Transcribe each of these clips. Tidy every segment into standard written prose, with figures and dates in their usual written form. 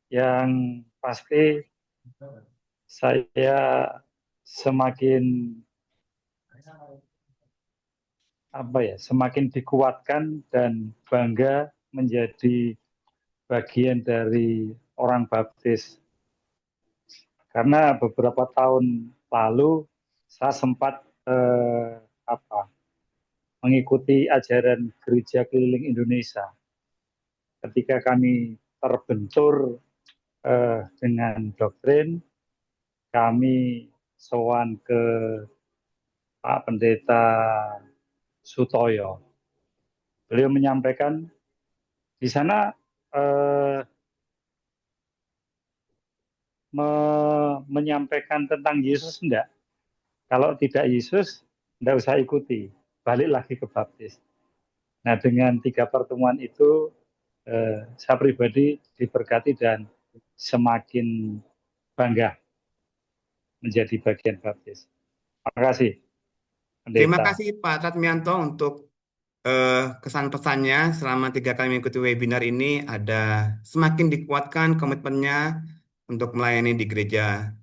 Yang pasti saya semakin semakin dikuatkan dan bangga menjadi bagian dari orang baptis. Karena beberapa tahun lalu saya sempat mengikuti ajaran Gereja Keliling Indonesia. Ketika kami terbentur dengan doktrin, kami sowan ke Pak Pendeta Sutoyo. Beliau menyampaikan di sana menyampaikan tentang Yesus enggak. Kalau tidak Yesus, enggak usah ikuti. Balik lagi ke baptis. Nah, dengan 3 pertemuan itu, saya pribadi diberkati dan semakin bangga menjadi bagian baptis. Terima kasih, Terima Pendeta. kasih Pak Tatmianto untuk kesan pesannya selama 3 kali mengikuti webinar ini. Ada semakin dikuatkan komitmennya untuk melayani di gereja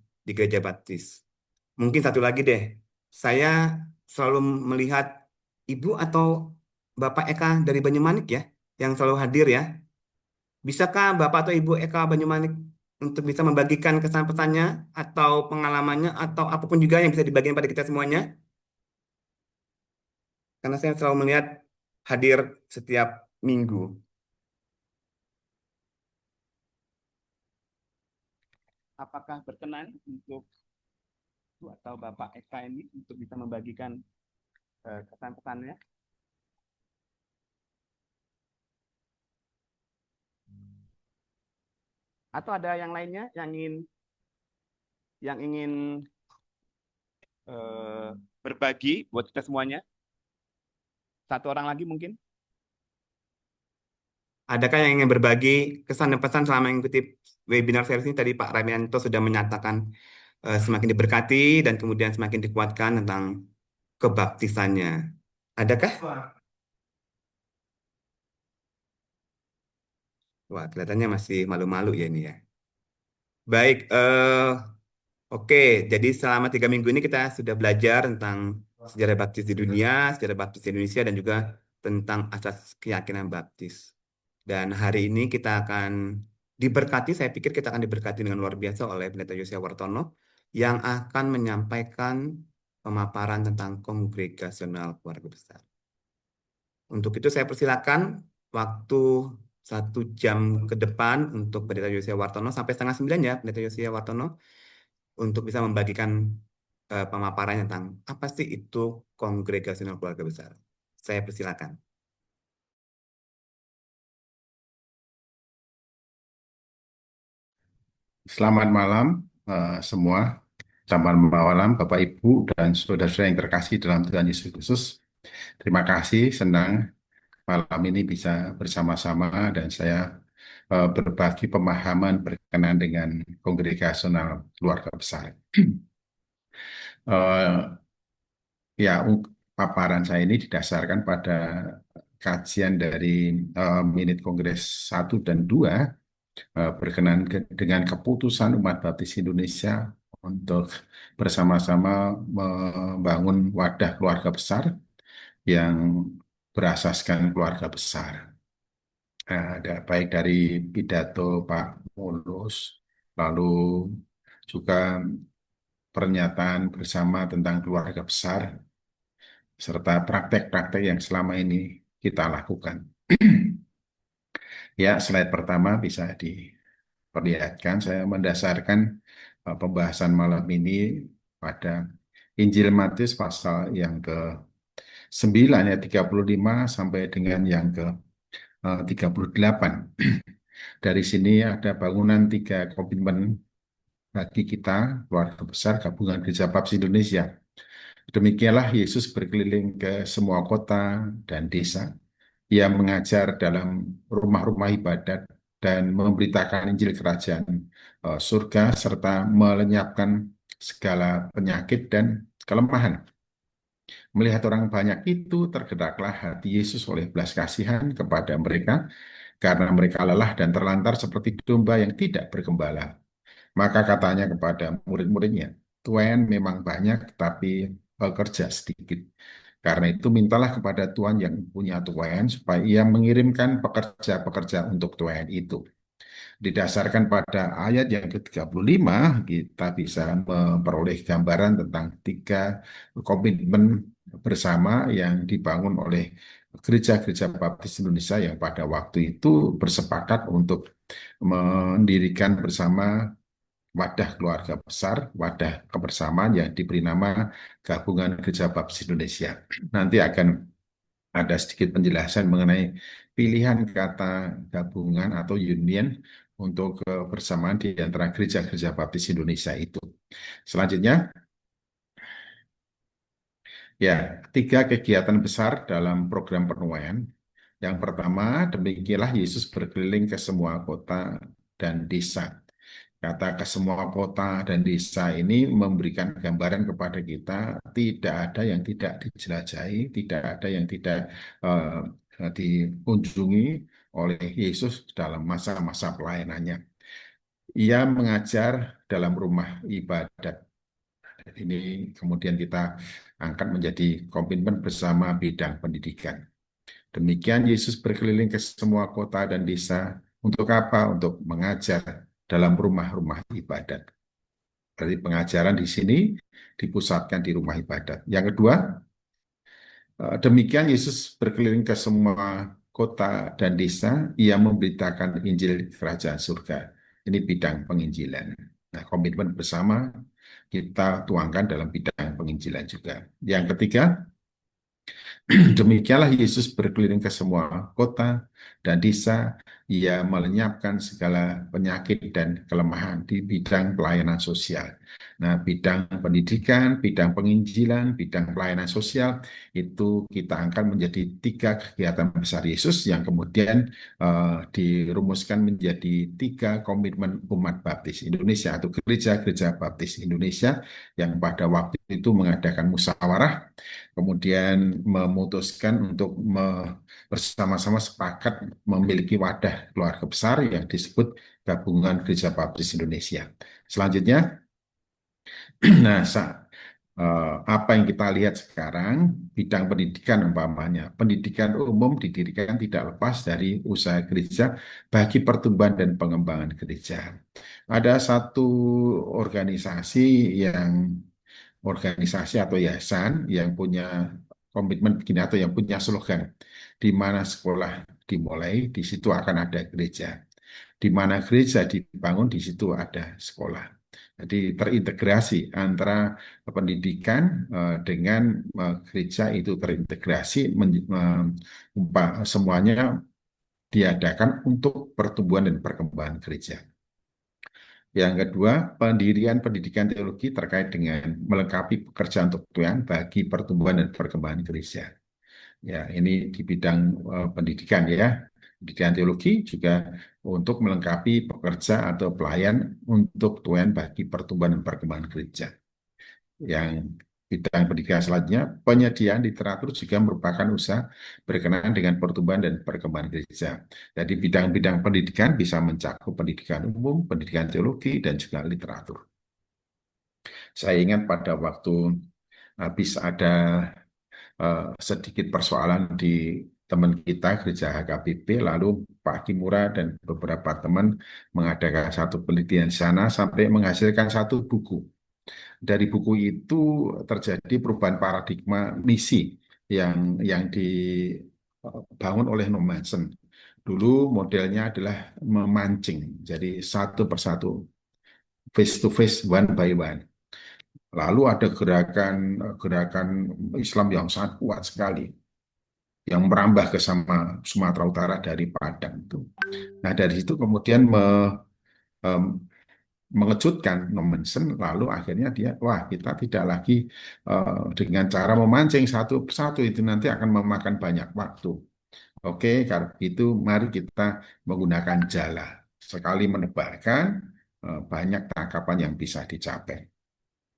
baptis. Mungkin satu lagi deh, saya selalu melihat Ibu atau Bapak Eka dari Banyumanik ya, yang selalu hadir ya. Bisakah Bapak atau Ibu Eka Banyumanik untuk bisa membagikan kesan pesannya atau pengalamannya atau apapun juga yang bisa dibagikan pada kita semuanya? Karena saya selalu melihat hadir setiap minggu. Apakah berkenan untuk Ibu atau Bapak Eka ini untuk bisa membagikan kesan pesannya? Atau ada yang lainnya yang ingin eh, berbagi buat kita semuanya? Satu orang lagi mungkin? Adakah yang ingin berbagi kesan dan pesan selama mengikuti webinar series ini? Tadi Pak Ramianto sudah menyatakan semakin diberkati dan kemudian semakin dikuatkan tentang kebaptisannya. Adakah? Wah, kelihatannya masih malu-malu ya ini ya. Baik, oke. Jadi selama 3 minggu ini kita sudah belajar tentang sejarah baptis di dunia, sejarah baptis di Indonesia, dan juga tentang asas keyakinan baptis. Dan hari ini kita akan diberkati, saya pikir kita akan diberkati dengan luar biasa oleh Pendeta Yosia Wartono yang akan menyampaikan pemaparan tentang kongregasional keluarga besar. Untuk itu saya persilakan waktu 1 jam ke depan untuk Pendeta Yosia Wartono sampai setengah 9 ya, Pendeta Yosia Wartono, untuk bisa membagikan pemaparan tentang apa sih itu kongregasional keluarga besar. Saya persilakan. Selamat malam semua. Selamat malam Bapak Ibu dan saudara-saudara yang terkasih dalam Tuhan Yesus Kristus. Terima kasih, senang malam ini bisa bersama-sama dan saya berbagi pemahaman berkenaan dengan kongregasional keluarga besar. Eh, ya, paparan saya ini didasarkan pada kajian dari Minute Kongres 1 dan 2 berkenaan dengan keputusan umat baptis Indonesia untuk bersama-sama membangun wadah keluarga besar yang berasaskan keluarga besar. Ada baik dari pidato Pak Mulus, lalu juga pernyataan bersama tentang keluarga besar, serta praktek-praktek yang selama ini kita lakukan. Ya, slide pertama bisa diperlihatkan. Saya mendasarkan pembahasan malam ini pada Injil Matius pasal yang ke-9 ya 35 sampai dengan yang ke-38. Dari sini ada bangunan 3 komitmen bagi kita, keluarga besar Gabungan Gereja Baptis Indonesia. Demikianlah Yesus berkeliling ke semua kota dan desa. Ia mengajar dalam rumah-rumah ibadat dan memberitakan Injil Kerajaan surga serta melenyapkan segala penyakit dan kelemahan. Melihat orang banyak itu, tergeraklah hati Yesus oleh belas kasihan kepada mereka karena mereka lelah dan terlantar seperti domba yang tidak bergembala. Maka katanya kepada murid-muridnya, Tuhan memang banyak, tapi pekerja sedikit. Karena itu mintalah kepada Tuhan yang punya Tuhan supaya ia mengirimkan pekerja-pekerja untuk Tuhan itu. Didasarkan pada ayat yang ke-35, kita bisa memperoleh gambaran tentang 3 komitmen bersama yang dibangun oleh gereja-gereja baptis Indonesia yang pada waktu itu bersepakat untuk mendirikan bersama wadah keluarga besar, wadah kebersamaan yang diberi nama Gabungan Gereja Baptis Indonesia. Nanti akan ada sedikit penjelasan mengenai pilihan kata gabungan atau union untuk kebersamaan di antara gereja-gereja baptis Indonesia itu. Selanjutnya, ya, 3 kegiatan besar dalam program penuaian. Yang pertama, demikianlah Yesus berkeliling ke semua kota dan desa. Kata ke semua kota dan desa ini memberikan gambaran kepada kita, tidak ada yang tidak dijelajahi, tidak ada yang tidak dikunjungi oleh Yesus dalam masa-masa pelayanannya. Ia mengajar dalam rumah ibadat. Ini kemudian kita angkat menjadi komitmen bersama bidang pendidikan. Demikian Yesus berkeliling ke semua kota dan desa. Untuk apa? Untuk mengajar dalam rumah-rumah ibadat. Berarti pengajaran di sini dipusatkan di rumah ibadat. Yang kedua, demikian Yesus berkeliling ke semua kota dan desa, ia memberitakan Injil Kerajaan Surga. Ini bidang penginjilan. Nah, komitmen bersama kita tuangkan dalam bidang penginjilan juga. Yang ketiga, demikianlah Yesus berkeliling ke semua kota dan desa, ia melenyapkan segala penyakit dan kelemahan di bidang pelayanan sosial. Nah, bidang pendidikan, bidang penginjilan, bidang pelayanan sosial, itu kita angkat menjadi 3 kegiatan besar Yesus yang kemudian dirumuskan menjadi 3 komitmen umat baptis Indonesia atau gereja-gereja baptis Indonesia yang pada waktu itu mengadakan musyawarah, kemudian memutuskan untuk bersama-sama sepakat memiliki wadah keluarga besar yang disebut Gabungan Gereja Baptis Indonesia. Selanjutnya, nah, apa yang kita lihat sekarang, bidang pendidikan umpamanya. Pendidikan umum didirikan tidak lepas dari usaha gereja bagi pertumbuhan dan pengembangan gereja. Ada satu organisasi atau yayasan yang punya komitmen begini atau yang punya slogan, di mana sekolah dimulai, di situ akan ada gereja. Di mana gereja dibangun, di situ ada sekolah. Jadi terintegrasi antara pendidikan dengan gereja itu terintegrasi, semuanya diadakan untuk pertumbuhan dan perkembangan gereja. Yang kedua, pendirian pendidikan teologi terkait dengan melengkapi pekerjaan untuk Tuhan bagi pertumbuhan dan perkembangan gereja. Ya, ini di bidang pendidikan ya. Pendidikan teologi juga untuk melengkapi pekerja atau pelayan untuk Tuhan bagi pertumbuhan dan perkembangan gereja. Yang bidang pendidikan selanjutnya, penyediaan literatur juga merupakan usaha berkenaan dengan pertumbuhan dan perkembangan gereja. Jadi bidang-bidang pendidikan bisa mencakup pendidikan umum, pendidikan teologi, dan juga literatur. Saya ingat pada waktu habis ada sedikit persoalan di teman kita gereja HKBP, lalu Pak Kimura dan beberapa teman mengadakan satu penelitian di sana sampai menghasilkan satu buku. Dari buku itu terjadi perubahan paradigma misi yang dibangun oleh Norm Manson. Dulu modelnya adalah memancing, jadi satu persatu, face to face, one by one. Lalu ada gerakan Islam yang sangat kuat sekali, yang merambah ke Sumatera Utara dari Padang itu. Nah, dari situ kemudian mengejutkan Nommensen, lalu akhirnya dia, wah, kita tidak lagi dengan cara memancing satu persatu, itu nanti akan memakan banyak waktu. Oke, karena itu mari kita menggunakan jala. Sekali menebarkan, banyak tangkapan yang bisa dicapai.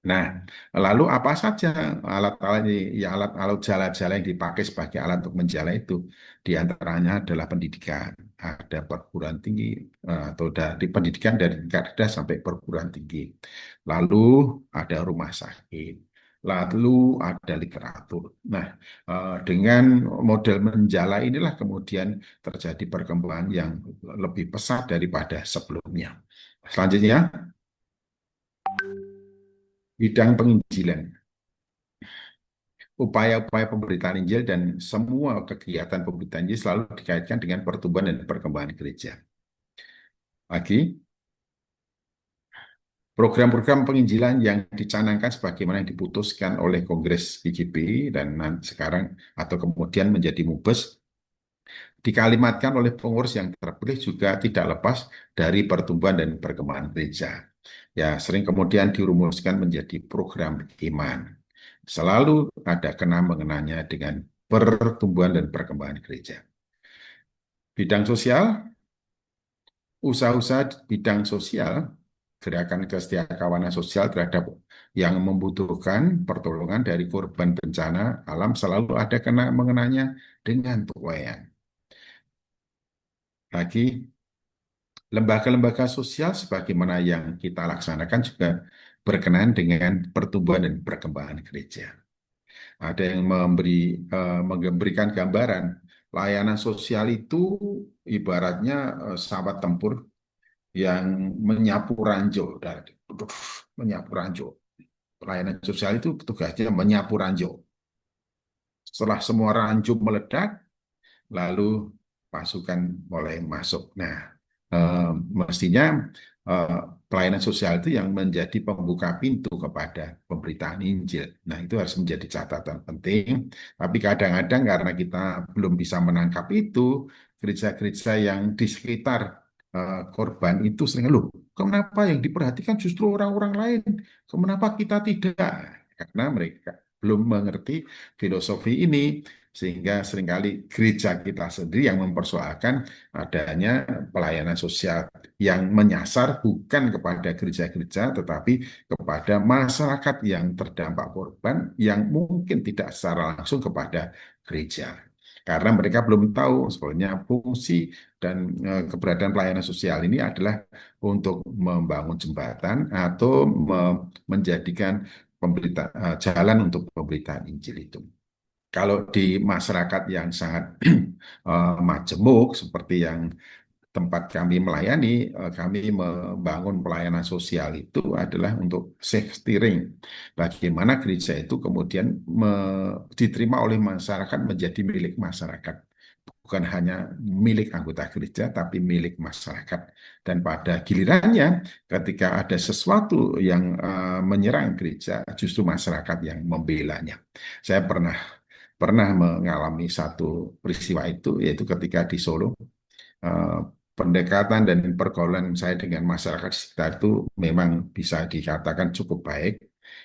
Nah, lalu apa saja alat-alat ya alat-alat jala-jala yang dipakai sebagai alat untuk menjala itu? Di antaranya adalah pendidikan, ada perguruan tinggi atau dari pendidikan dari tingkat rendah sampai perguruan tinggi. Lalu ada rumah sakit, lalu ada literatur. Nah, dengan model menjala inilah kemudian terjadi perkembangan yang lebih pesat daripada sebelumnya. Selanjutnya, bidang penginjilan. Upaya-upaya pemberitaan Injil dan semua kegiatan pemberitaan Injil selalu dikaitkan dengan pertumbuhan dan perkembangan gereja. Lagi, program-program penginjilan yang dicanangkan sebagaimana yang diputuskan oleh Kongres PGB dan sekarang atau kemudian menjadi MUBES dikalimatkan oleh pengurus yang terpilih juga tidak lepas dari pertumbuhan dan perkembangan gereja. Ya, sering kemudian dirumuskan menjadi program iman. Selalu ada kena mengenanya dengan pertumbuhan dan perkembangan gereja. Bidang sosial, usaha-usaha bidang sosial, gerakan kesetiakawanan sosial terhadap yang membutuhkan pertolongan dari korban bencana alam selalu ada kena mengenanya dengan tuayan. Lagi, lembaga-lembaga sosial sebagaimana yang kita laksanakan juga berkenaan dengan pertumbuhan dan perkembangan gereja. Ada yang memberikan gambaran layanan sosial itu ibaratnya sahabat tempur yang menyapu ranjau dari menyapu ranjau. Layanan sosial itu tugasnya menyapu ranjau. Setelah semua ranjau meledak, lalu pasukan mulai masuk. Nah, mestinya eh, pelayanan sosial itu yang menjadi pembuka pintu kepada pemberitaan Injil. Nah, itu harus menjadi catatan penting. Tapi kadang-kadang karena kita belum bisa menangkap itu, gereja-gereja yang di sekitar korban itu sering ngeluh. Kenapa yang diperhatikan justru orang-orang lain? Kenapa kita tidak? Karena mereka belum mengerti filosofi ini, sehingga seringkali gereja kita sendiri yang mempersoalkan adanya pelayanan sosial yang menyasar bukan kepada gereja-gereja tetapi kepada masyarakat yang terdampak korban yang mungkin tidak secara langsung kepada gereja. Karena mereka belum tahu sebenarnya fungsi dan keberadaan pelayanan sosial ini adalah untuk membangun jembatan atau menjadikan jalan untuk pemberitaan Injil itu. Kalau di masyarakat yang sangat majemuk seperti yang tempat kami melayani, kami membangun pelayanan sosial itu adalah untuk safety ring. Bagaimana gereja itu kemudian diterima oleh masyarakat menjadi milik masyarakat. Bukan hanya milik anggota gereja, tapi milik masyarakat. Dan pada gilirannya, ketika ada sesuatu yang menyerang gereja, justru masyarakat yang membelanya. Saya pernah mengalami satu peristiwa itu, yaitu ketika di Solo, eh, pendekatan dan pergaulan saya dengan masyarakat sekitar itu memang bisa dikatakan cukup baik.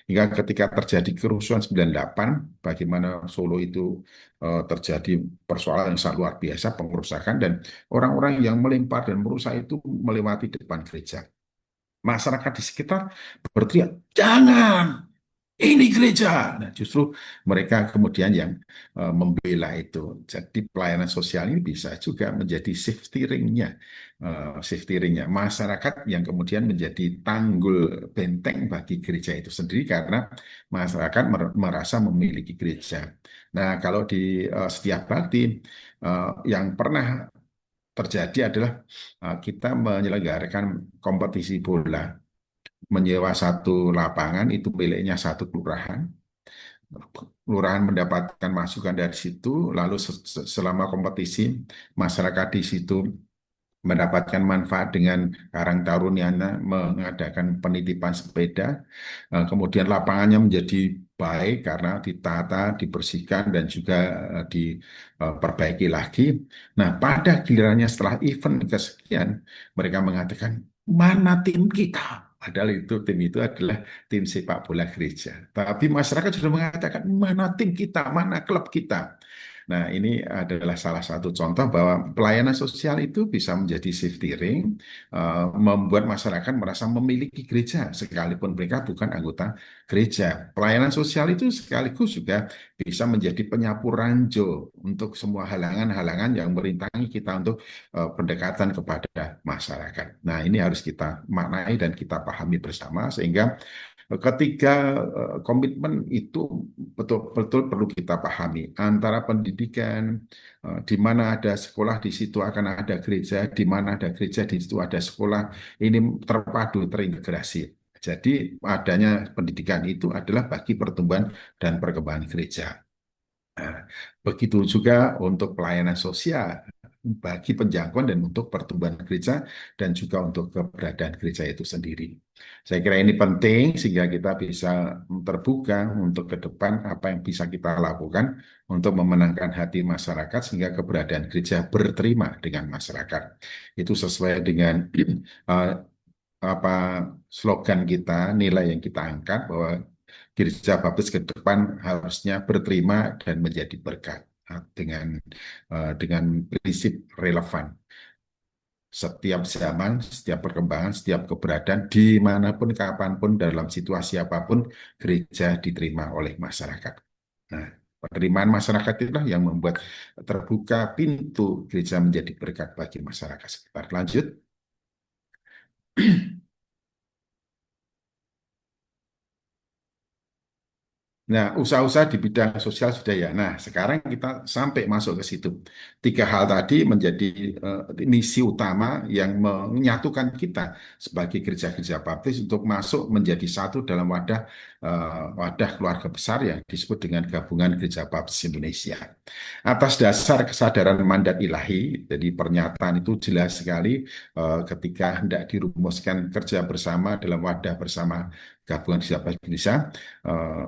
Hingga ketika terjadi kerusuhan 98, bagaimana Solo itu terjadi persoalan yang sangat luar biasa, pengerusakan, dan orang-orang yang melempar dan merusak itu melewati depan gereja. Masyarakat di sekitar berteriak, "Jangan! Ini gereja." Nah, justru mereka kemudian yang membela itu. Jadi pelayanan sosial ini bisa juga menjadi safety ring-nya, masyarakat yang kemudian menjadi tanggul benteng bagi gereja itu sendiri karena masyarakat merasa memiliki gereja. Nah, kalau di setiap bakti yang pernah terjadi adalah kita menyelenggarakan kompetisi bola, menyewa satu lapangan itu miliknya satu kelurahan. Kelurahan mendapatkan masukan dari situ, lalu selama kompetisi masyarakat di situ mendapatkan manfaat dengan Karang Taruniana mengadakan penitipan sepeda. Kemudian lapangannya menjadi baik karena ditata, dibersihkan, dan juga diperbaiki lagi. Nah, pada gilirannya setelah event kesekian, mereka mengatakan, "Mana tim kita?" Padahal itu tim itu adalah tim sepak bola gereja. Tapi masyarakat sudah mengatakan, "Mana tim kita? Mana klub kita?" Nah, ini adalah salah satu contoh bahwa pelayanan sosial itu bisa menjadi safety ring, membuat masyarakat merasa memiliki gereja, sekalipun mereka bukan anggota gereja. Pelayanan sosial itu sekaligus juga bisa menjadi penyapu ranjau untuk semua halangan-halangan yang merintangi kita untuk pendekatan kepada masyarakat. Nah, ini harus kita maknai dan kita pahami bersama, sehingga ketiga komitmen itu betul-betul perlu kita pahami antara pendidikan, di mana ada sekolah di situ akan ada gereja, di mana ada gereja di situ ada sekolah, ini terpadu terintegrasi. Jadi adanya pendidikan itu adalah bagi pertumbuhan dan perkembangan gereja. Nah, begitu juga untuk pelayanan sosial bagi penjangkauan dan untuk pertumbuhan gereja dan juga untuk keberadaan gereja itu sendiri. Saya kira ini penting sehingga kita bisa terbuka untuk ke depan apa yang bisa kita lakukan untuk memenangkan hati masyarakat sehingga keberadaan gereja berterima dengan masyarakat. Itu sesuai dengan eh, apa slogan kita, nilai yang kita angkat bahwa Gereja Baptis ke depan harusnya berterima dan menjadi berkat dengan prinsip relevan. Setiap zaman, setiap perkembangan, setiap keberadaan, dimanapun, kapanpun, dalam situasi apapun, gereja diterima oleh masyarakat. Nah, penerimaan masyarakat itulah yang membuat terbuka pintu gereja menjadi berkat bagi masyarakat sekitar. Lanjut. Nah, usaha-usaha di bidang sosial sudah ya. Nah, sekarang kita sampai masuk ke situ. Tiga hal tadi menjadi misi utama yang menyatukan kita sebagai gereja-gereja baptis untuk masuk menjadi satu dalam wadah keluarga besar yang disebut dengan Gabungan Gereja Baptis Indonesia. Atas dasar kesadaran mandat ilahi, jadi pernyataan itu jelas sekali ketika hendak dirumuskan kerja bersama dalam wadah bersama Gabungan Gereja Baptis Indonesia. eh,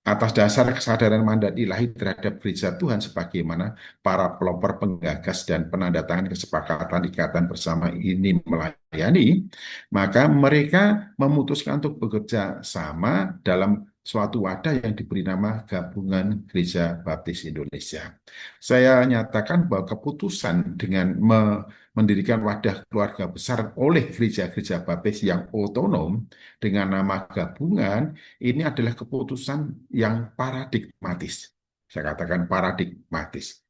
Atas dasar kesadaran mandat ilahi terhadap gereja Tuhan sebagaimana para pelopor penggagas dan penandatangan kesepakatan ikatan bersama ini melayani, maka mereka memutuskan untuk bekerja sama dalam suatu wadah yang diberi nama Gabungan Gereja Baptis Indonesia. Saya nyatakan bahwa keputusan dengan mendirikan wadah keluarga besar oleh gereja-gereja baptis yang otonom dengan nama gabungan ini adalah keputusan yang paradigmatis. Saya katakan paradigmatis.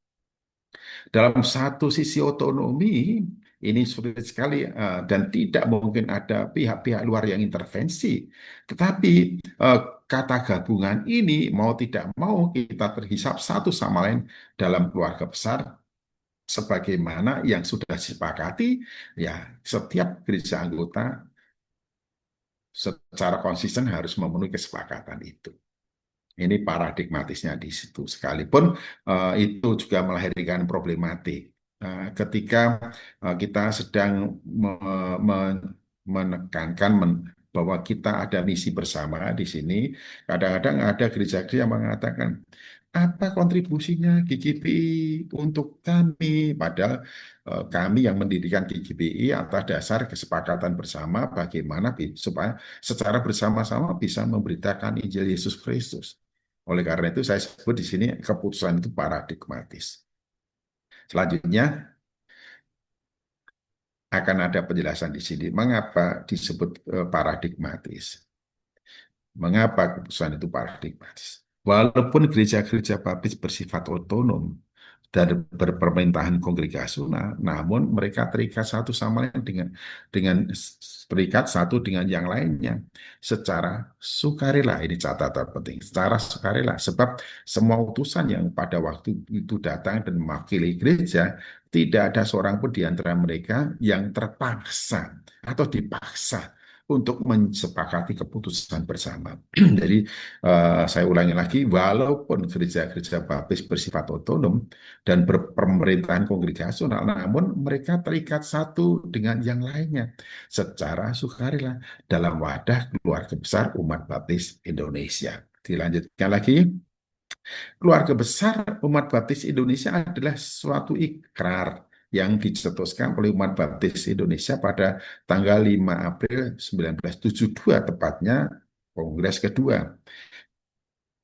Dalam satu sisi otonomi, ini sulit sekali dan tidak mungkin ada pihak-pihak luar yang intervensi. Tetapi kata gabungan ini mau tidak mau kita terhisap satu sama lain dalam keluarga besar sebagaimana yang sudah disepakati, ya setiap gereja anggota secara konsisten harus memenuhi kesepakatan itu. Ini paradigmatisnya di situ. Sekalipun itu juga melahirkan problematik. Ketika kita sedang menekankan bahwa kita ada misi bersama di sini, kadang-kadang ada gereja-gereja yang mengatakan, apa kontribusinya GGBI untuk kami? Padahal kami yang mendirikan GGBI atas dasar kesepakatan bersama bagaimana supaya secara bersama-sama bisa memberitakan Injil Yesus Kristus. Oleh karena itu saya sebut di sini keputusan itu paradigmatis. Selanjutnya akan ada penjelasan di sini mengapa disebut paradigmatis. Mengapa keputusan itu paradigmatis? Walaupun gereja-gereja baptis bersifat otonom dan berpemerintahan kongregasional, namun mereka terikat satu sama lain dengan terikat satu dengan yang lainnya secara sukarela. Ini catatan penting, secara sukarela. Sebab semua utusan yang pada waktu itu datang dan mewakili gereja, tidak ada seorang pun di antara mereka yang terpaksa atau dipaksa untuk mensepakati keputusan bersama. Jadi saya ulangi lagi, walaupun gereja-gereja baptis bersifat otonom dan berpemerintahan kongregasional, namun mereka terikat satu dengan yang lainnya secara sukarela dalam wadah keluarga besar umat baptis Indonesia. Dilanjutkan lagi, keluarga besar umat baptis Indonesia adalah suatu ikrar yang dicetuskan oleh umat baptis Indonesia pada tanggal 5 April 1972, tepatnya Kongres kedua,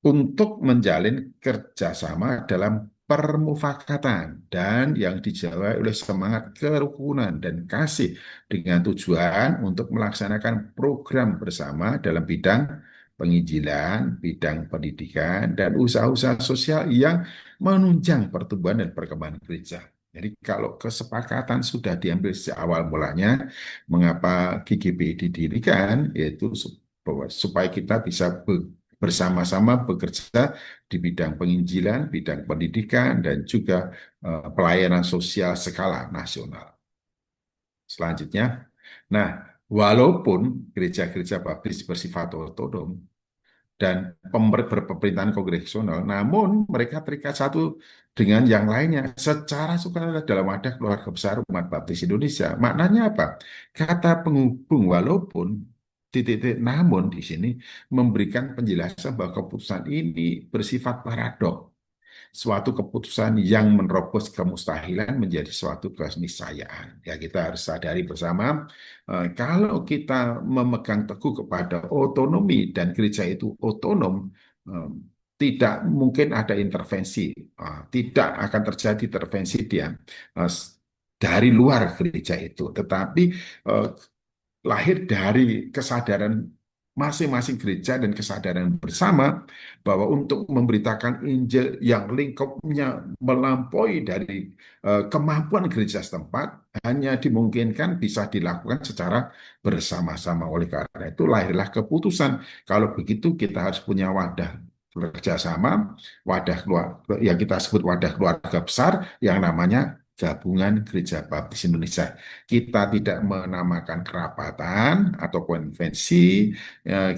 untuk menjalin kerjasama dalam permufakatan dan yang dijawab oleh semangat kerukunan dan kasih dengan tujuan untuk melaksanakan program bersama dalam bidang penginjilan, bidang pendidikan, dan usaha-usaha sosial yang menunjang pertumbuhan dan perkembangan gereja. Jadi kalau kesepakatan sudah diambil sejak awal mulanya, mengapa GGB didirikan, yaitu supaya kita bisa bersama-sama bekerja di bidang penginjilan, bidang pendidikan, dan juga pelayanan sosial skala nasional. Selanjutnya, nah, walaupun gereja-gereja baptis bersifat otonom dan berpemerintahan kongregasional, namun mereka terikat satu dengan yang lainnya secara sukarela dalam wadah keluarga besar umat baptis Indonesia. Maknanya apa? Kata penghubung walaupun titik-titik namun di sini memberikan penjelasan bahwa keputusan ini bersifat paradok. Suatu keputusan yang menerobos kemustahilan menjadi suatu keniscayaan. Ya, kita harus sadari bersama, kalau kita memegang teguh kepada otonomi dan gereja itu otonom, eh, tidak mungkin ada intervensi, tidak akan terjadi intervensi dia dari luar gereja itu, tetapi eh, lahir dari kesadaran masing-masing gereja dan kesadaran bersama bahwa untuk memberitakan Injil yang lingkupnya melampaui dari kemampuan gereja setempat hanya dimungkinkan bisa dilakukan secara bersama-sama. Oleh karena itu lahirlah keputusan. Kalau begitu kita harus punya wadah kerjasama, wadah keluar yang kita sebut wadah keluarga besar yang namanya Gabungan Gereja Baptis Indonesia. Kita tidak menamakan kerapatan atau konvensi,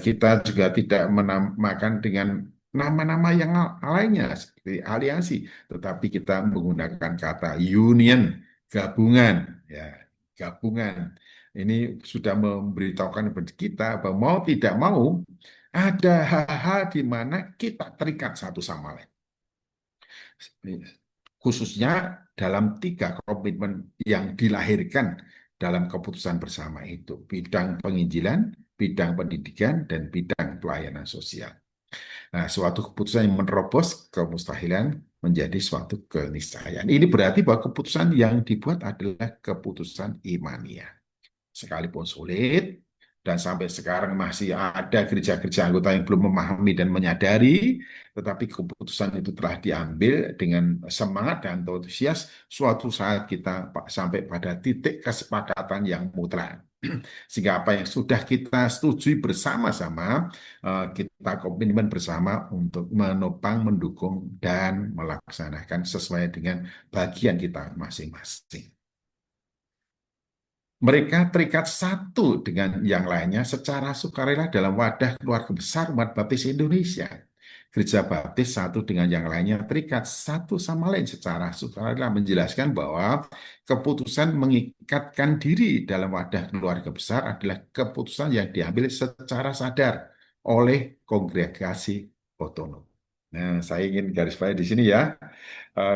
kita juga tidak menamakan dengan nama-nama yang lainnya seperti aliansi, tetapi kita menggunakan kata union, gabungan, ya, gabungan. Ini sudah memberitahukan kepada kita bahwa mau tidak mau ada hal-hal di mana kita terikat satu sama lain, khususnya dalam 3 komitmen yang dilahirkan dalam keputusan bersama itu, bidang penginjilan, bidang pendidikan, dan bidang pelayanan sosial. Nah, suatu keputusan yang menerobos kemustahilan menjadi suatu keniscayaan. Ini berarti bahwa keputusan yang dibuat adalah keputusan imaniah. Sekalipun sulit, dan sampai sekarang masih ada gereja-gereja anggota yang belum memahami dan menyadari, tetapi keputusan itu telah diambil dengan semangat dan antusias. Suatu saat kita sampai pada titik kesepakatan yang mutlak. Sehingga apa yang sudah kita setujui bersama-sama, kita komitmen bersama untuk menopang, mendukung, dan melaksanakan sesuai dengan bagian kita masing-masing. Mereka terikat satu dengan yang lainnya secara sukarela dalam wadah keluarga besar umat baptis Indonesia. Gereja baptis satu dengan yang lainnya terikat satu sama lain secara sukarela, menjelaskan bahwa keputusan mengikatkan diri dalam wadah keluarga besar adalah keputusan yang diambil secara sadar oleh kongregasi otonom. Nah, saya ingin garis bawahi di sini ya,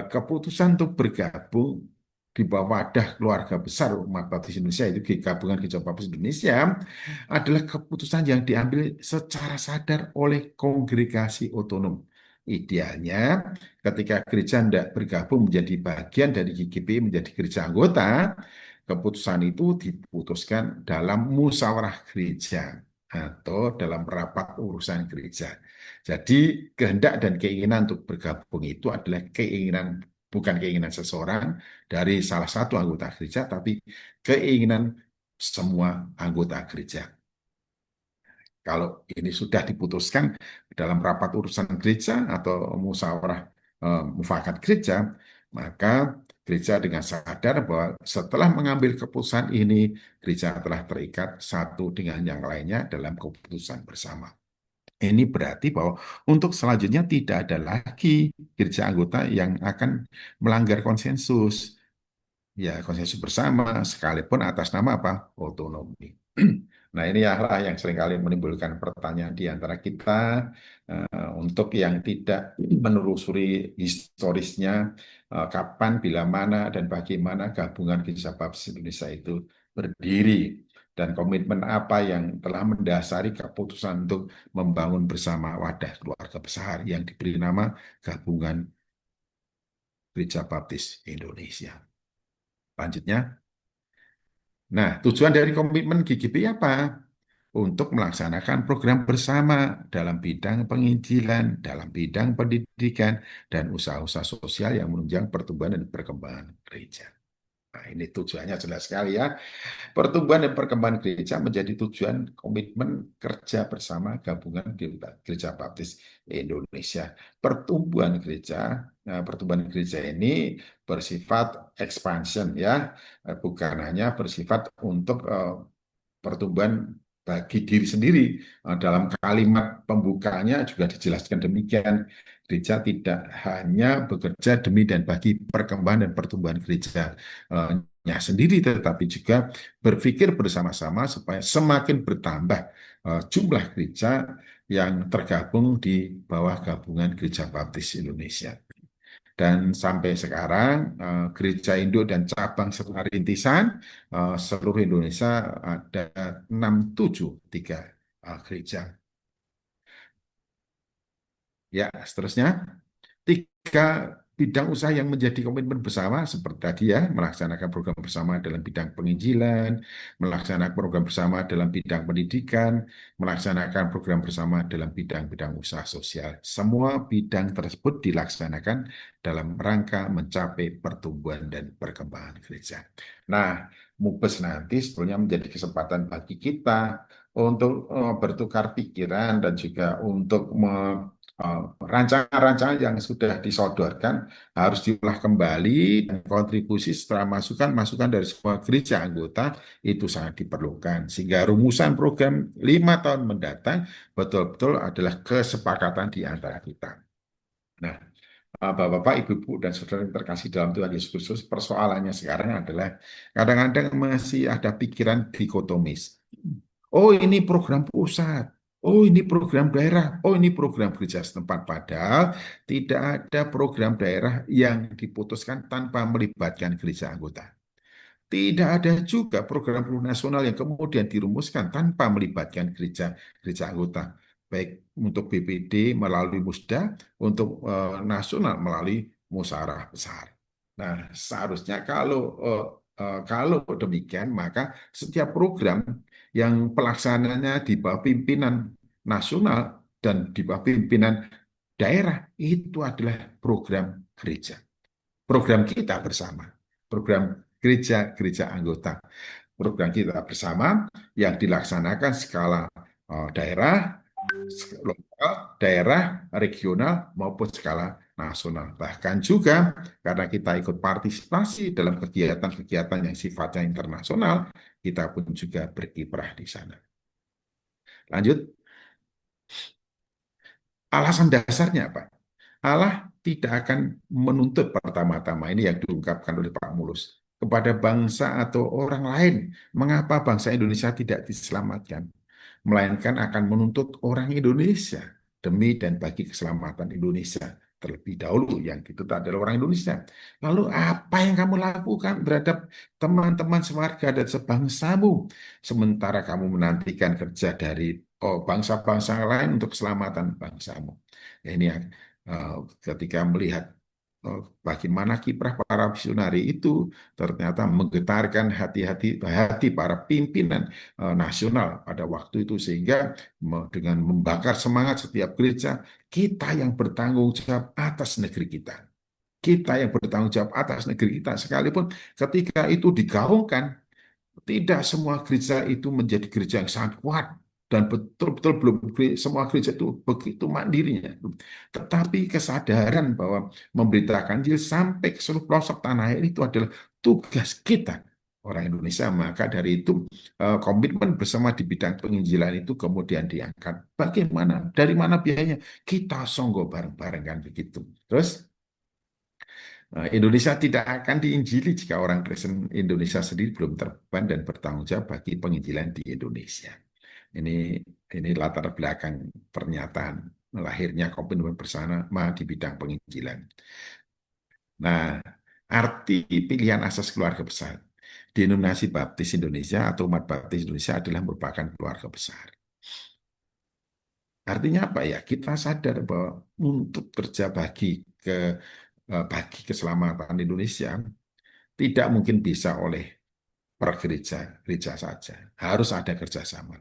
keputusan untuk bergabung di bawah wadah keluarga besar umat baptis Indonesia, itu Gabungan Gereja Baptis Indonesia, adalah keputusan yang diambil secara sadar oleh kongregasi otonom. Idealnya ketika gereja tidak bergabung menjadi bagian dari GGB, menjadi gereja anggota, keputusan itu diputuskan dalam musyawarah gereja atau dalam rapat urusan gereja. Jadi kehendak dan keinginan untuk bergabung itu adalah keinginan, bukan keinginan seseorang dari salah satu anggota gereja, tapi keinginan semua anggota gereja. Kalau ini sudah diputuskan dalam rapat urusan gereja atau musyawarah mufakat gereja, maka gereja dengan sadar bahwa setelah mengambil keputusan ini, gereja telah terikat satu dengan yang lainnya dalam keputusan bersama. Ini berarti bahwa untuk selanjutnya tidak ada lagi gereja anggota yang akan melanggar konsensus. Ya, konsensus bersama, sekalipun atas nama apa? Otonomi. Nah, ini hal yang seringkali menimbulkan pertanyaan di antara kita untuk yang tidak menelusuri historisnya, kapan, bila mana, dan bagaimana gabungan Gereja Baptis Indonesia itu berdiri, dan komitmen apa yang telah mendasari keputusan untuk membangun bersama wadah keluarga besar yang diberi nama Gabungan Gereja Baptis Indonesia. Lanjutnya, nah tujuan dari komitmen GGP apa? Untuk melaksanakan program bersama dalam bidang penginjilan, dalam bidang pendidikan, dan usaha-usaha sosial yang menunjang pertumbuhan dan perkembangan gereja. Nah, ini tujuannya jelas sekali ya. Pertumbuhan dan perkembangan gereja menjadi tujuan komitmen kerja bersama gabungan Gereja Baptis Indonesia. Pertumbuhan gereja ini bersifat expansion ya, bukan hanya bersifat untuk pertumbuhan bagi diri sendiri. Dalam kalimat pembukanya juga dijelaskan demikian. Gereja tidak hanya bekerja demi dan bagi perkembangan dan pertumbuhan gereja-nya sendiri, tetapi juga berpikir bersama-sama supaya semakin bertambah jumlah gereja yang tergabung di bawah gabungan Gereja Baptis Indonesia. Dan sampai sekarang gereja induk dan cabang serta rintisan seluruh Indonesia ada 673 gereja. Ya, seterusnya. Tiga bidang usaha yang menjadi komitmen bersama seperti tadi ya, melaksanakan program bersama dalam bidang penginjilan, melaksanakan program bersama dalam bidang pendidikan, melaksanakan program bersama dalam bidang-bidang usaha sosial. Semua bidang tersebut dilaksanakan dalam rangka mencapai pertumbuhan dan perkembangan gereja. Nah, MUBES nanti sebetulnya menjadi kesempatan bagi kita untuk bertukar pikiran dan juga untuk rancangan-rancangan yang sudah disodorkan harus diolah kembali dan kontribusi setelah masukan-masukan dari semua gereja anggota itu sangat diperlukan sehingga rumusan program 5 tahun mendatang betul-betul adalah kesepakatan di antara kita. Nah, Bapak, Ibu, dan saudara yang terkasih dalam Tuhan Yesus Kristus, persoalannya sekarang adalah kadang-kadang masih ada pikiran dikotomis. Oh, ini program pusat. Oh, ini program daerah. Oh, ini program gereja setempat. Padahal tidak ada program daerah yang diputuskan tanpa melibatkan gereja anggota. Tidak ada juga program nasional yang kemudian dirumuskan tanpa melibatkan gereja anggota, baik untuk BPD melalui Musda, untuk nasional melalui musyawarah besar. Nah, seharusnya kalau demikian, maka setiap program yang pelaksananya di bawah pimpinan nasional dan di bawah pimpinan daerah itu adalah program gereja. Program kita bersama, program gereja anggota, program kita bersama yang dilaksanakan skala daerah, lokal, daerah, regional maupun skala nasional. Bahkan juga karena kita ikut partisipasi dalam kegiatan-kegiatan yang sifatnya internasional, kita pun juga berkiprah di sana. Lanjut, alasan dasarnya apa? Allah tidak akan menuntut pertama-tama ini yang diungkapkan oleh Pak Mulus kepada bangsa atau orang lain. Mengapa bangsa Indonesia tidak diselamatkan? Melainkan akan menuntut orang Indonesia demi dan bagi keselamatan Indonesia. Terlebih dahulu yang dituntut adalah orang Indonesia. Lalu apa yang kamu lakukan terhadap teman-teman sewarga dan sebangsamu? Sementara kamu menantikan kerja dari bangsa-bangsa lain untuk keselamatan bangsamu. Ya, ini yang ketika melihat bagaimana kiprah para visionari itu ternyata menggetarkan hati para pimpinan nasional pada waktu itu sehingga dengan membakar semangat setiap gereja, kita yang bertanggung jawab atas negeri kita. Kita yang bertanggung jawab atas negeri kita sekalipun ketika itu digaungkan, tidak semua gereja itu menjadi gereja yang sangat kuat dan betul-betul belum semua gereja itu begitu mandirinya. Tetapi kesadaran bahwa memberitakan Injil sampai ke seluruh pelosok tanah air itu adalah tugas kita orang Indonesia. Maka dari itu komitmen bersama di bidang penginjilan itu kemudian diangkat. Bagaimana? Dari mana biayanya? Kita songgo bareng-bareng kan begitu. Terus Indonesia tidak akan diinjili jika orang Kristen Indonesia sendiri belum terbeban dan bertanggung jawab bagi penginjilan di Indonesia. Ini latar belakang pernyataan lahirnya komitmen bersama di bidang penginjilan. Nah, arti pilihan asas keluarga besar. Denominasi Baptis Indonesia atau umat Baptis Indonesia adalah merupakan keluarga besar. Artinya apa ya? Kita sadar bahwa untuk kerja bagi bagi keselamatan Indonesia tidak mungkin bisa oleh per gereja saja. Harus ada kerjasama.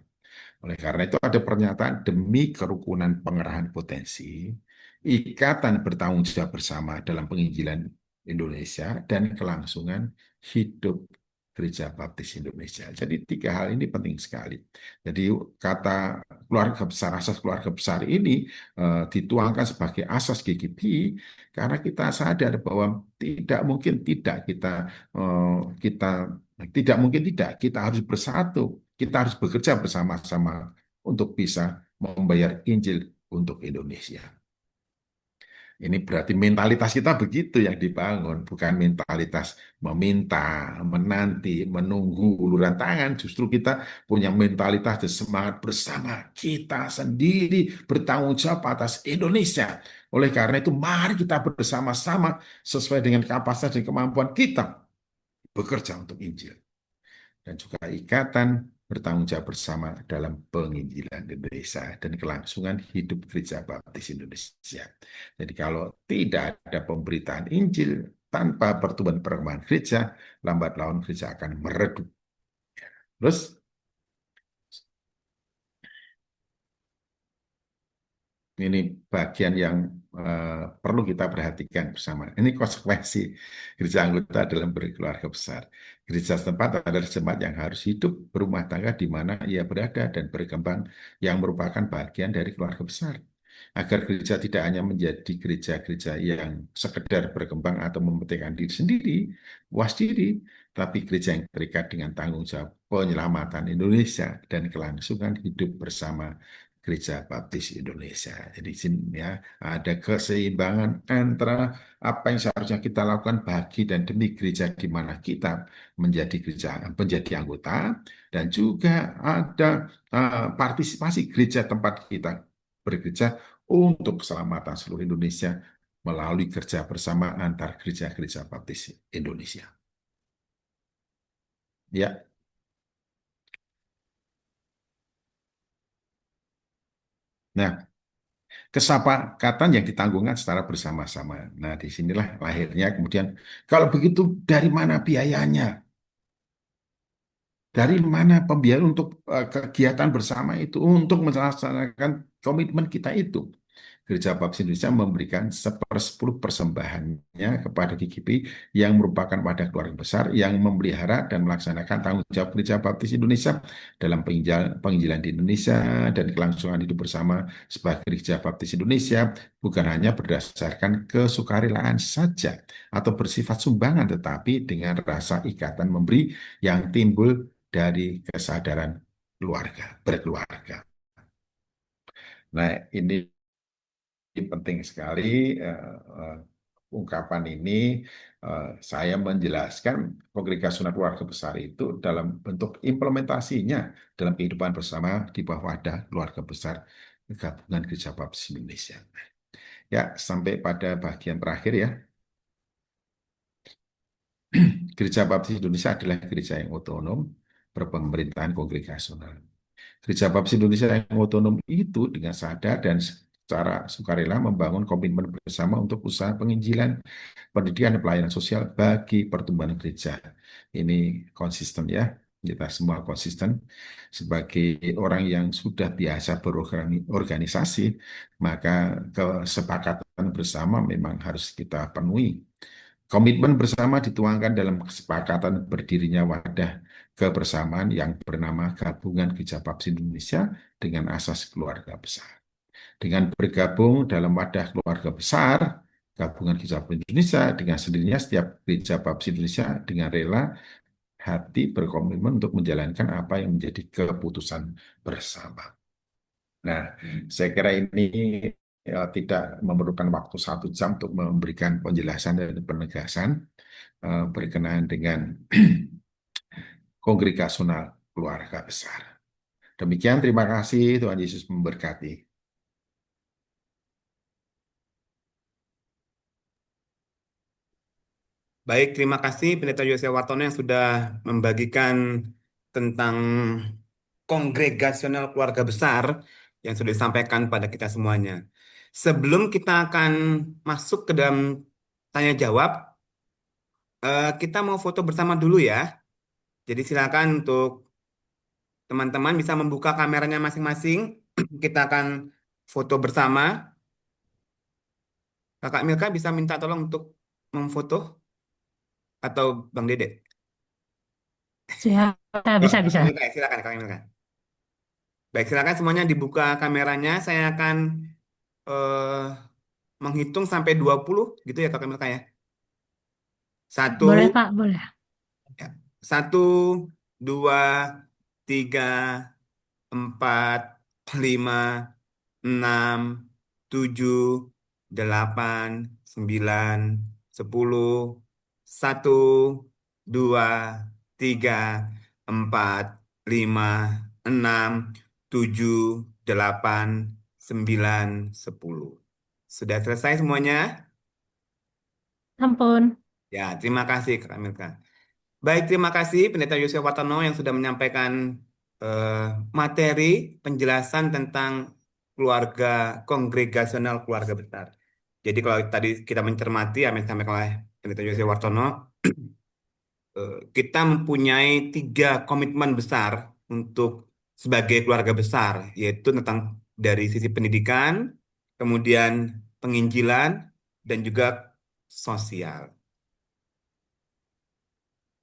Oleh karena itu ada pernyataan demi kerukunan pengerahan potensi, ikatan bertanggung jawab bersama dalam penginjilan Indonesia dan kelangsungan hidup Gereja Baptis Indonesia. Jadi tiga hal ini penting sekali. Jadi kata keluarga besar, asas keluarga besar ini dituangkan sebagai asas GGP karena kita sadar bahwa tidak mungkin tidak kita tidak mungkin tidak kita harus bersatu, kita harus bekerja bersama-sama untuk bisa membayar Injil untuk Indonesia. Ini berarti mentalitas kita begitu yang dibangun, bukan mentalitas meminta, menanti, menunggu uluran tangan. Justru kita punya mentalitas dan semangat bersama kita sendiri bertanggung jawab atas Indonesia. Oleh karena itu, mari kita bersama-sama sesuai dengan kapasitas dan kemampuan kita bekerja untuk Injil dan juga ikatan bertanggung jawab bersama dalam penginjilan Indonesia dan kelangsungan hidup Gereja Baptis Indonesia. Jadi kalau tidak ada pemberitaan Injil tanpa pertumbuhan perkembangan gereja, lambat laun gereja akan meredup. Terus ini bagian yang perlu kita perhatikan bersama. Ini konsekuensi gereja anggota dalam berkeluarga besar. Gereja setempat adalah jemaat yang harus hidup berumah tangga di mana ia berada dan berkembang yang merupakan bagian dari keluarga besar. Agar gereja tidak hanya menjadi gereja-gereja yang sekedar berkembang atau mementingkan diri sendiri, puas diri, tapi gereja yang terikat dengan tanggung jawab penyelamatan Indonesia dan kelangsungan hidup bersama Gereja Baptis Indonesia. Jadi sini ya ada keseimbangan antara apa yang seharusnya kita lakukan bagi dan demi gereja di mana kita menjadi anggota dan juga ada partisipasi gereja tempat kita bergereja untuk keselamatan seluruh Indonesia melalui kerja bersama antar gereja-gereja Baptis Indonesia. Ya. Nah, kesepakatan yang ditanggungkan secara bersama-sama. Nah, disinilah lahirnya kemudian, kalau begitu dari mana biayanya? Dari mana pembiayaan untuk kegiatan bersama itu, untuk melaksanakan komitmen kita itu? Gereja Baptis Indonesia memberikan 1/10 persembahannya kepada GKP yang merupakan wadah keluarga besar yang memelihara dan melaksanakan tanggung jawab Gereja Baptis Indonesia dalam penginjilan di Indonesia dan kelangsungan hidup bersama sebagai Gereja Baptis Indonesia bukan hanya berdasarkan kesukarelaan saja atau bersifat sumbangan, tetapi dengan rasa ikatan memberi yang timbul dari kesadaran berkeluarga. Nah, ini penting sekali ungkapan ini. Saya menjelaskan kongregasional keluarga besar itu dalam bentuk implementasinya dalam kehidupan bersama di bawah wadah keluarga besar Gabungan Gereja Baptis Indonesia. Ya, sampai pada bagian terakhir ya. Gereja Baptis Indonesia adalah gereja yang otonom berpemerintahan kongregasional. Gereja Baptis Indonesia yang otonom itu dengan sadar dan secara sukarela membangun komitmen bersama untuk usaha penginjilan, pendidikan, dan pelayanan sosial bagi pertumbuhan gereja. Ini konsisten ya, kita semua konsisten. Sebagai orang yang sudah biasa berorganisasi, maka kesepakatan bersama memang harus kita penuhi. Komitmen bersama dituangkan dalam kesepakatan berdirinya wadah kebersamaan yang bernama Gabungan Gereja Baptis Indonesia dengan asas keluarga besar. Dengan bergabung dalam wadah keluarga besar, Gabungan Gereja Baptis Indonesia dengan sendirinya setiap Gereja Baptis Indonesia dengan rela hati berkomitmen untuk menjalankan apa yang menjadi keputusan bersama. Nah, saya kira ini tidak memerlukan waktu 1 jam untuk memberikan penjelasan dan penegasan berkenaan dengan kongregasional keluarga besar. Demikian, terima kasih. Tuhan Yesus memberkati. Baik, terima kasih Pendeta Yosef Wartono yang sudah membagikan tentang kongregasional keluarga besar yang sudah disampaikan pada kita semuanya. Sebelum kita akan masuk ke dalam tanya jawab. Kita mau foto bersama dulu ya. Jadi silakan untuk teman-teman bisa membuka kameranya masing-masing. Kita akan foto bersama. Kakak Milka bisa minta tolong untuk memfoto atau Bang Dede? Siap. Oh, Bisa, Kakak bisa. Milka ya, silakan Kakak Milka. Baik, silakan semuanya dibuka kameranya. Saya akan eh, menghitung sampai 20 gitu ya Kakak Milka ya. Satu, Boleh, Pak, boleh. ya. Satu, dua, tiga, empat, lima, enam, tujuh, delapan, sembilan, 10, satu, dua, tiga, empat, lima, enam, tujuh, delapan, sembilan, 10. Sudah selesai semuanya? Ampun. Ya, terima kasih Kak Milka. Baik, terima kasih Pendeta Yosef Wartono yang sudah menyampaikan eh, materi penjelasan tentang keluarga kongregasional keluarga besar. Jadi kalau tadi kita mencermati apa yang disampaikan oleh Pendeta Yosef Wartono, kita mempunyai 3 komitmen besar untuk sebagai keluarga besar, yaitu tentang dari sisi pendidikan, kemudian penginjilan, dan juga sosial.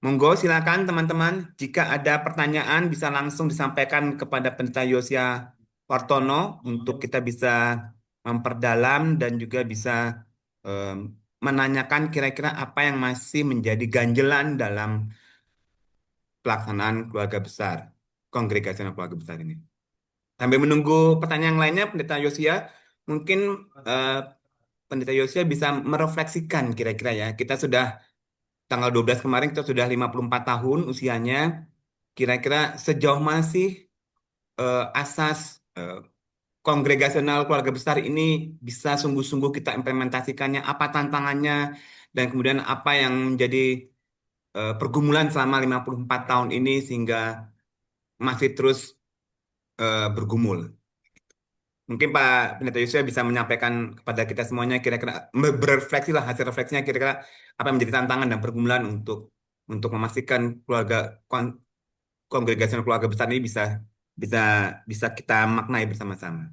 Monggo silakan teman-teman, jika ada pertanyaan bisa langsung disampaikan kepada Pendeta Yosia Wartono untuk kita bisa memperdalam dan juga bisa em, menanyakan kira-kira apa yang masih menjadi ganjelan dalam pelaksanaan keluarga besar, kongregasional keluarga besar ini. Sambil menunggu pertanyaan lainnya, Pendeta Yosia, mungkin eh, Pendeta Yosia bisa merefleksikan kira-kira ya, kita sudah tanggal 12 kemarin kita sudah 54 tahun usianya. Kira-kira sejauh mana sih asas eh, kongregasional keluarga besar ini bisa sungguh-sungguh kita implementasikannya, apa tantangannya, dan kemudian apa yang menjadi pergumulan selama 54 tahun ini sehingga masih terus bergumul. Mungkin Pak Pendeta Yusuf bisa menyampaikan kepada kita semuanya kira-kira berefleksi lah hasil refleksinya kira-kira apa yang menjadi tantangan dan pergumulan untuk memastikan keluarga kongregasional keluarga besar ini bisa bisa bisa kita maknai bersama-sama.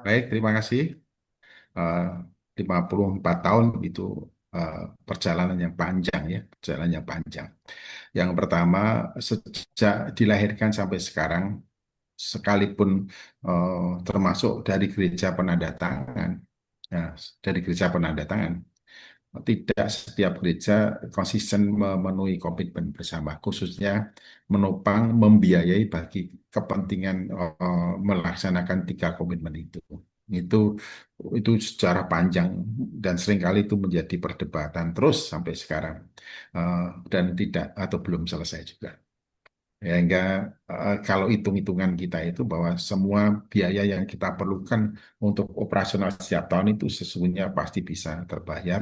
Baik, terima kasih. Eh, 54 tahun itu eh, perjalanan yang panjang ya, perjalanan yang panjang. Yang pertama, sejak dilahirkan sampai sekarang, sekalipun termasuk dari gereja penandatangan, ya, dari gereja penandatangan, tidak setiap gereja konsisten memenuhi komitmen bersama, khususnya menopang, membiayai bagi kepentingan melaksanakan 3 komitmen itu. Itu itu secara panjang dan seringkali itu menjadi perdebatan terus sampai sekarang. Dan tidak atau belum selesai juga. Ya, hingga kalau hitung-hitungan kita itu bahwa semua biaya yang kita perlukan untuk operasional setiap tahun itu sesungguhnya pasti bisa terbayar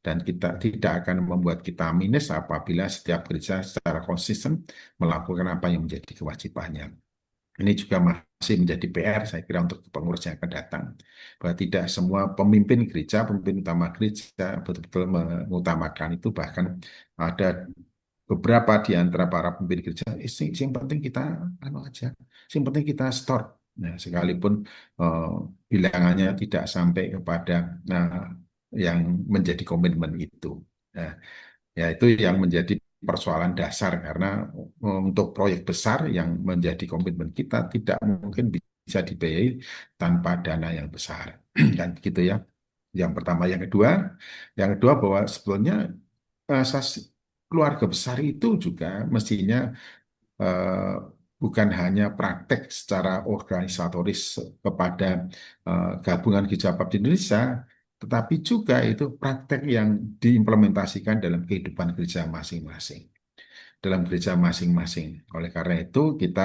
dan kita tidak akan membuat kita minus apabila setiap gereja secara konsisten melakukan apa yang menjadi kewajibannya. Ini juga masih menjadi PR saya kira untuk pengurus yang akan datang. Bahwa tidak semua pemimpin gereja, pemimpin utama gereja betul-betul mengutamakan itu. Bahkan ada beberapa di antara para pemimpin gereja, yang penting kita anu aja, yang penting kita store. Nah, sekalipun eh, bilangannya tidak sampai kepada yang menjadi komitmen itu. Nah, ya itu yang menjadi persoalan dasar karena untuk proyek besar yang menjadi komitmen kita tidak mungkin bisa dibiayai tanpa dana yang besar. Dan gitu ya. Yang pertama, yang kedua bahwa sebetulnya asas keluarga besar itu juga mestinya eh, bukan hanya praktek secara organisatoris kepada gabungan gereja Baptis Indonesia, tetapi juga itu praktek yang diimplementasikan dalam kehidupan gereja masing-masing. Dalam gereja masing-masing. Oleh karena itu, kita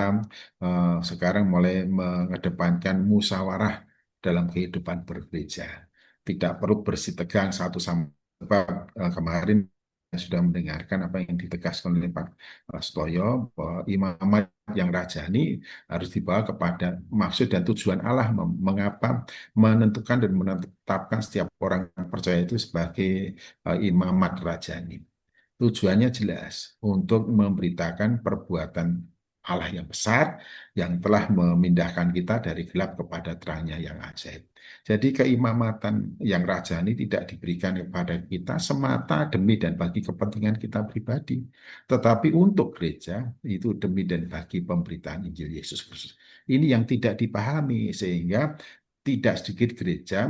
sekarang mulai mengedepankan musyawarah dalam kehidupan bergereja. Tidak perlu bersitegang satu sama kemarin sudah mendengarkan apa yang ditegaskan oleh Pak Stoyo, bahwa imamat yang rajani harus dibawa kepada maksud dan tujuan Allah, mengapa menentukan dan menetapkan setiap orang yang percaya itu sebagai imamat rajani. Tujuannya jelas untuk memberitakan perbuatan Allah yang besar yang telah memindahkan kita dari gelap kepada terangnya yang ajaib. Jadi keimamatan yang rajani tidak diberikan kepada kita semata demi dan bagi kepentingan kita pribadi, tetapi untuk gereja itu demi dan bagi pemberitaan Injil Yesus Kristus. Ini yang tidak dipahami sehingga tidak sedikit gereja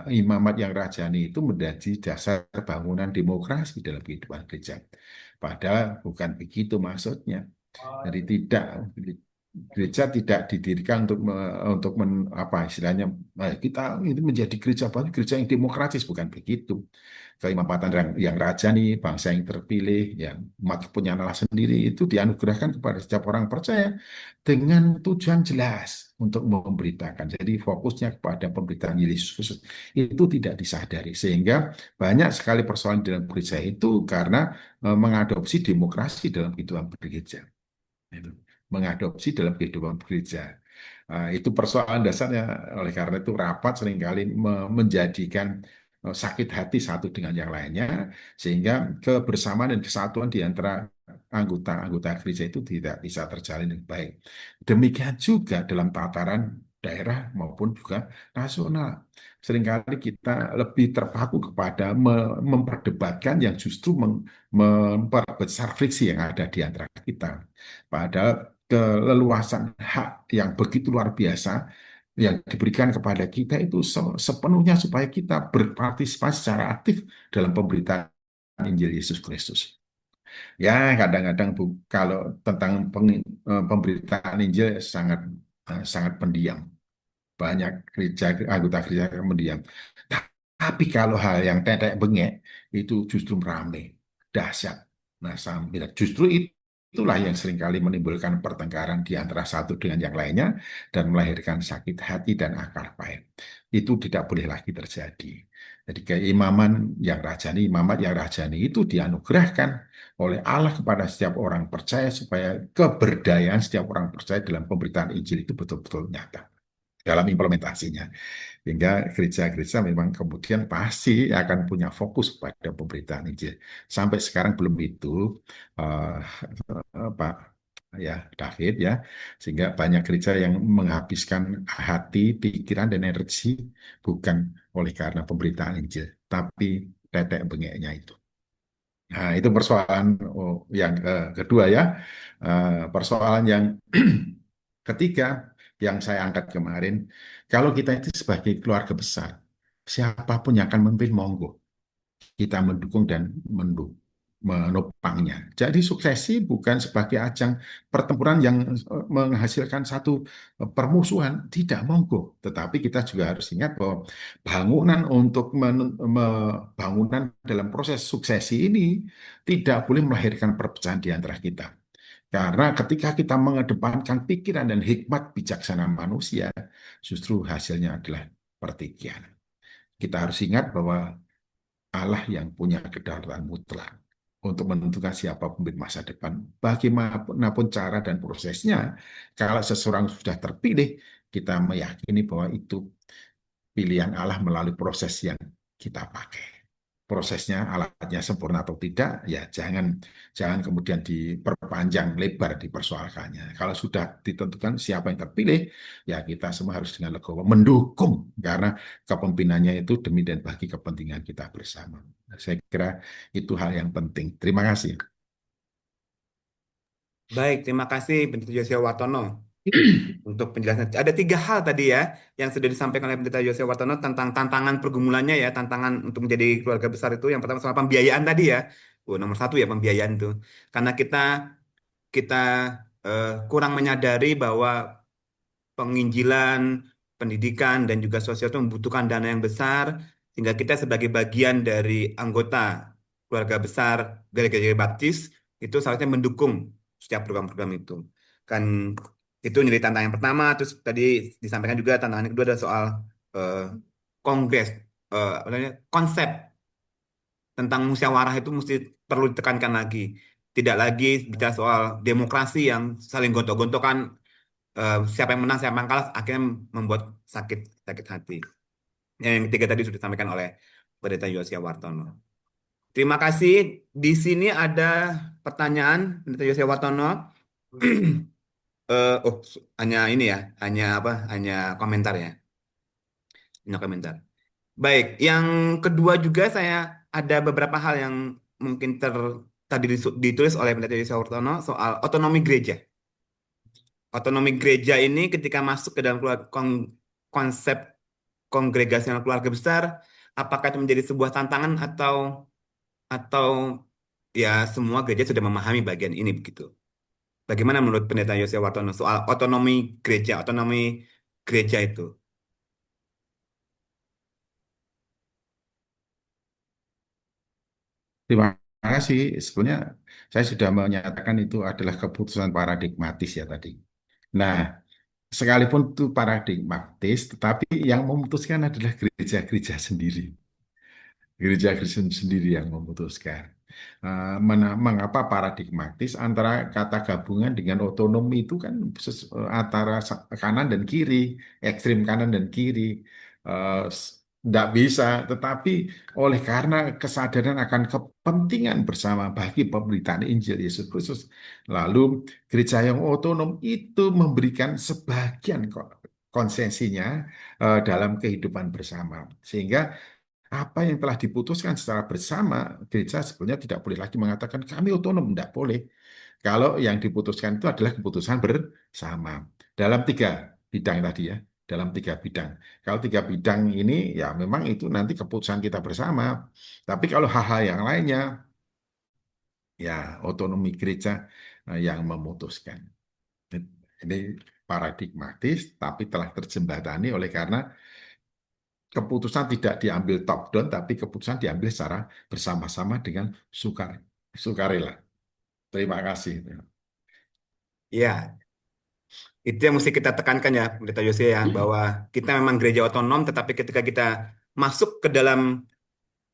imamat yang rajani itu menjadi dasar bangunan demokrasi dalam kehidupan gereja. Padahal bukan begitu maksudnya. Jadi tidak gereja tidak didirikan untuk apa istilahnya kita itu menjadi gereja yang demokratis, bukan begitu. Keimamatan yang rajani, bangsa yang terpilih, yang umat punya Allah sendiri itu dianugerahkan kepada setiap orang percaya dengan tujuan jelas untuk memberitakan. Jadi fokusnya kepada pemberitaan Yesus Kristus itu tidak disadari sehingga banyak sekali persoalan dalam gereja itu karena mengadopsi demokrasi dalam kehidupan gereja. Itu mengadopsi dalam kehidupan gereja. Itu persoalan dasarnya. Oleh karena itu rapat seringkali menjadikan sakit hati satu dengan yang lainnya, sehingga kebersamaan dan kesatuan di antara anggota-anggota gereja itu tidak bisa terjalin dengan baik. Demikian juga dalam tataran daerah maupun juga nasional. Seringkali kita lebih terpaku kepada memperdebatkan yang justru memperbesar friksi yang ada di antara kita. Padahal keleluasan hak yang begitu luar biasa yang diberikan kepada kita itu sepenuhnya supaya kita berpartisipasi secara aktif dalam pemberitaan Injil Yesus Kristus. Ya, kadang-kadang kalau tentang pemberitaan Injil sangat pendiam. Banyak anggota gereja yang mendiam. Tapi kalau hal yang tetek bengek itu justru ramai, dahsyat. Nah, sambil justru itulah yang seringkali menimbulkan pertengkaran di antara satu dengan yang lainnya dan melahirkan sakit hati dan akar pahit. Itu tidak boleh lagi terjadi. Jadi imamat yang rajani itu dianugerahkan oleh Allah kepada setiap orang percaya supaya keberdayaan setiap orang percaya dalam pemberitaan Injil itu betul-betul nyata dalam implementasinya. Sehingga gereja-gereja memang kemudian pasti akan punya fokus pada pemberitaan Injil. Sampai sekarang belum itu, Pak ya David ya, sehingga banyak gereja yang menghabiskan hati, pikiran dan energi bukan oleh karena pemberitaan Injil, tapi tetek bengeknya itu. Nah, itu persoalan yang kedua ya. Persoalan yang ketiga yang saya angkat kemarin, kalau kita itu sebagai keluarga besar, siapapun yang akan memimpin monggo, kita mendukung dan menopangnya. Jadi suksesi bukan sebagai ajang pertempuran yang menghasilkan satu permusuhan, tidak monggo. Tetapi kita juga harus ingat bahwa bangunan dalam proses suksesi ini tidak boleh melahirkan perpecahan di antara kita. Karena ketika kita mengedepankan pikiran dan hikmat bijaksana manusia, justru hasilnya adalah pertikaian. Kita harus ingat bahwa Allah yang punya kedaulatan mutlak untuk menentukan siapa pemimpin masa depan. Bagaimanapun cara dan prosesnya, kalau seseorang sudah terpilih, kita meyakini bahwa itu pilihan Allah melalui proses yang kita pakai. Prosesnya alatnya sempurna atau tidak, ya jangan kemudian diperpanjang lebar dipersoalkannya. Kalau sudah ditentukan siapa yang terpilih, ya kita semua harus dengan legowo mendukung karena kepemimpinannya itu demi dan bagi kepentingan kita bersama. Saya kira itu hal yang penting. Terima kasih. Baik, terima kasih Pendeta Yosua Wartono untuk penjelasan. Ada 3 hal tadi ya yang sudah disampaikan oleh Pendeta Yosua Wartono tentang tantangan pergumulannya ya, tantangan untuk menjadi keluarga besar itu. Yang pertama soal pembiayaan tadi ya. Nomor 1 ya pembiayaan itu. Karena kita kurang menyadari bahwa penginjilan, pendidikan dan juga sosial itu membutuhkan dana yang besar sehingga kita sebagai bagian dari anggota keluarga besar gereja baptis itu seharusnya mendukung setiap program-program itu. Kan itu menjadi tantangan yang pertama. Terus tadi disampaikan juga tantangan yang kedua adalah soal eh, kongres, apa namanya, konsep tentang musyawarah itu mesti perlu ditekankan lagi. Tidak lagi bicara soal demokrasi yang saling gontok-gontokan, siapa yang menang, siapa yang kalah, akhirnya membuat sakit sakit hati. Yang ketiga tadi sudah disampaikan oleh Pendeta Yosia Wartono. Terima kasih. Di sini ada pertanyaan Pendeta Yosia Wartono. Hanya ini ya, hanya apa? Hanya komentar ya, hanya komentar. Baik, yang kedua juga saya ada beberapa hal yang mungkin tadi ditulis oleh Pendeta Yosia Wartono soal otonomi gereja. Otonomi gereja ini ketika masuk ke dalam konsep kongregasional keluarga besar, apakah itu menjadi sebuah tantangan atau ya semua gereja sudah memahami bagian ini begitu. Bagaimana menurut Pendeta Yosia Wartono soal otonomi gereja itu? Terima kasih. Sebenarnya saya sudah menyatakan itu adalah keputusan paradigmatis ya tadi. Nah, sekalipun itu paradigmatis, tetapi yang memutuskan adalah gereja-gereja sendiri. Gereja-gereja sendiri yang memutuskan. Mengapa paradigmatis antara kata gabungan dengan otonomi itu kan antara kanan dan kiri, ekstrim kanan dan kiri. Tidak bisa, tetapi oleh karena kesadaran akan kepentingan bersama bagi pemberitaan Injil Yesus Kristus, lalu gereja yang otonom itu memberikan sebagian konsesinya dalam kehidupan bersama, sehingga apa yang telah diputuskan secara bersama, gereja sebenarnya tidak boleh lagi mengatakan kami otonom, tidak boleh. Kalau yang diputuskan itu adalah keputusan bersama. Dalam 3 bidang tadi ya, dalam 3 bidang. Kalau 3 bidang ini ya memang itu nanti keputusan kita bersama. Tapi kalau hal-hal yang lainnya, ya otonomi gereja yang memutuskan. Ini paradigmatis, tapi telah terjembatani oleh karena keputusan tidak diambil top down, tapi keputusan diambil secara bersama-sama dengan sukarela. Terima kasih. Ya, itu yang mesti kita tekankan ya, Pendeta Yosia ya, bahwa kita memang gereja otonom, tetapi ketika kita masuk ke dalam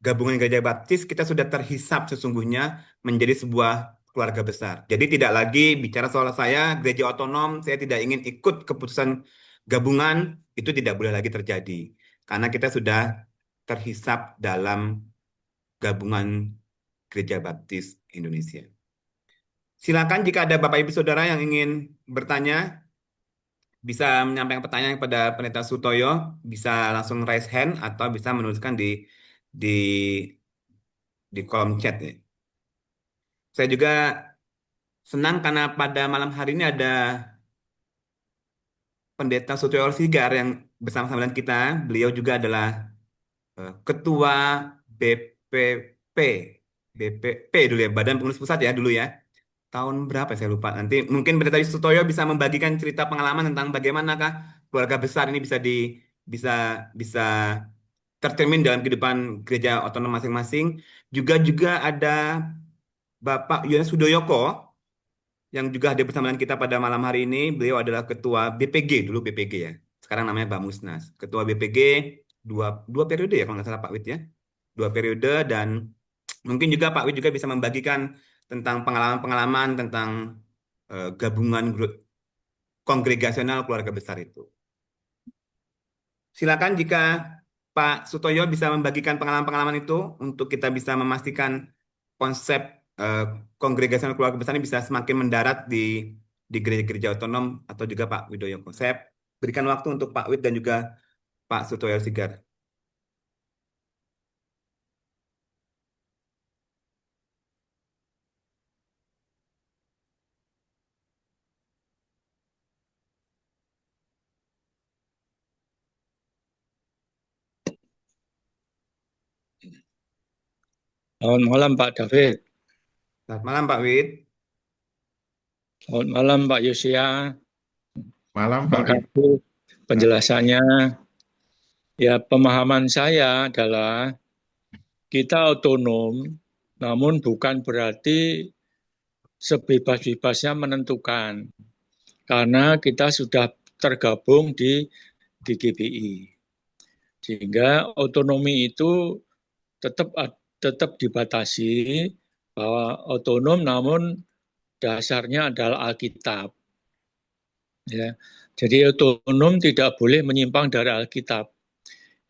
gabungan gereja baptis, kita sudah terhisap sesungguhnya menjadi sebuah keluarga besar. Jadi tidak lagi bicara soal saya gereja otonom, saya tidak ingin ikut keputusan gabungan, itu tidak boleh lagi terjadi. Karena kita sudah terhisap dalam gabungan gereja baptis Indonesia. Silakan jika ada Bapak Ibu Saudara yang ingin bertanya, bisa menyampaikan pertanyaan kepada Pendeta Sutoyo, bisa langsung raise hand atau bisa menuliskan di di kolom chat ya. Saya juga senang karena pada malam hari ini ada Pendeta Sutoyo Sigar yang bersama-sama dengan kita. Beliau juga adalah Ketua BPP, BPP dulu ya, Badan Pengurus Pusat ya dulu ya. Tahun berapa saya lupa. Nanti mungkin Pendeta Sutoyo bisa membagikan cerita pengalaman tentang bagaimanakah keluarga besar ini bisa bisa tercermin dalam kehidupan gereja otonom masing-masing. Juga ada Bapak Yones Sudoyoko yang juga hadir bersama dengan kita pada malam hari ini. Beliau adalah Ketua BPG, dulu BPG ya. Sekarang namanya Bamusnas. Ketua BPG dua periode ya kalau nggak salah Pak Wid ya. 2 periode dan mungkin juga Pak Wid juga bisa membagikan tentang pengalaman-pengalaman tentang gabungan kongregasional keluarga besar itu. Silakan jika Pak Sutoyo bisa membagikan pengalaman-pengalaman itu untuk kita bisa memastikan konsep eh, kongregasional keluarga besar ini bisa semakin mendarat di gereja-gereja otonom atau juga Pak Widoyoko. Saya berikan waktu untuk Pak Wid dan juga Pak Sutoyo Sigar. Selamat malam Pak David. Selamat malam Pak Wid. Selamat malam Pak Yosia. Malam Terima Pak Wid. kasih penjelasannya. Ya, pemahaman saya adalah kita otonom, namun bukan berarti sebebas-bebasnya menentukan. Karena kita sudah tergabung di GBI. Sehingga otonomi itu tetap tetap dibatasi bahwa otonom namun dasarnya adalah Alkitab. Ya. Jadi otonom tidak boleh menyimpang dari Alkitab.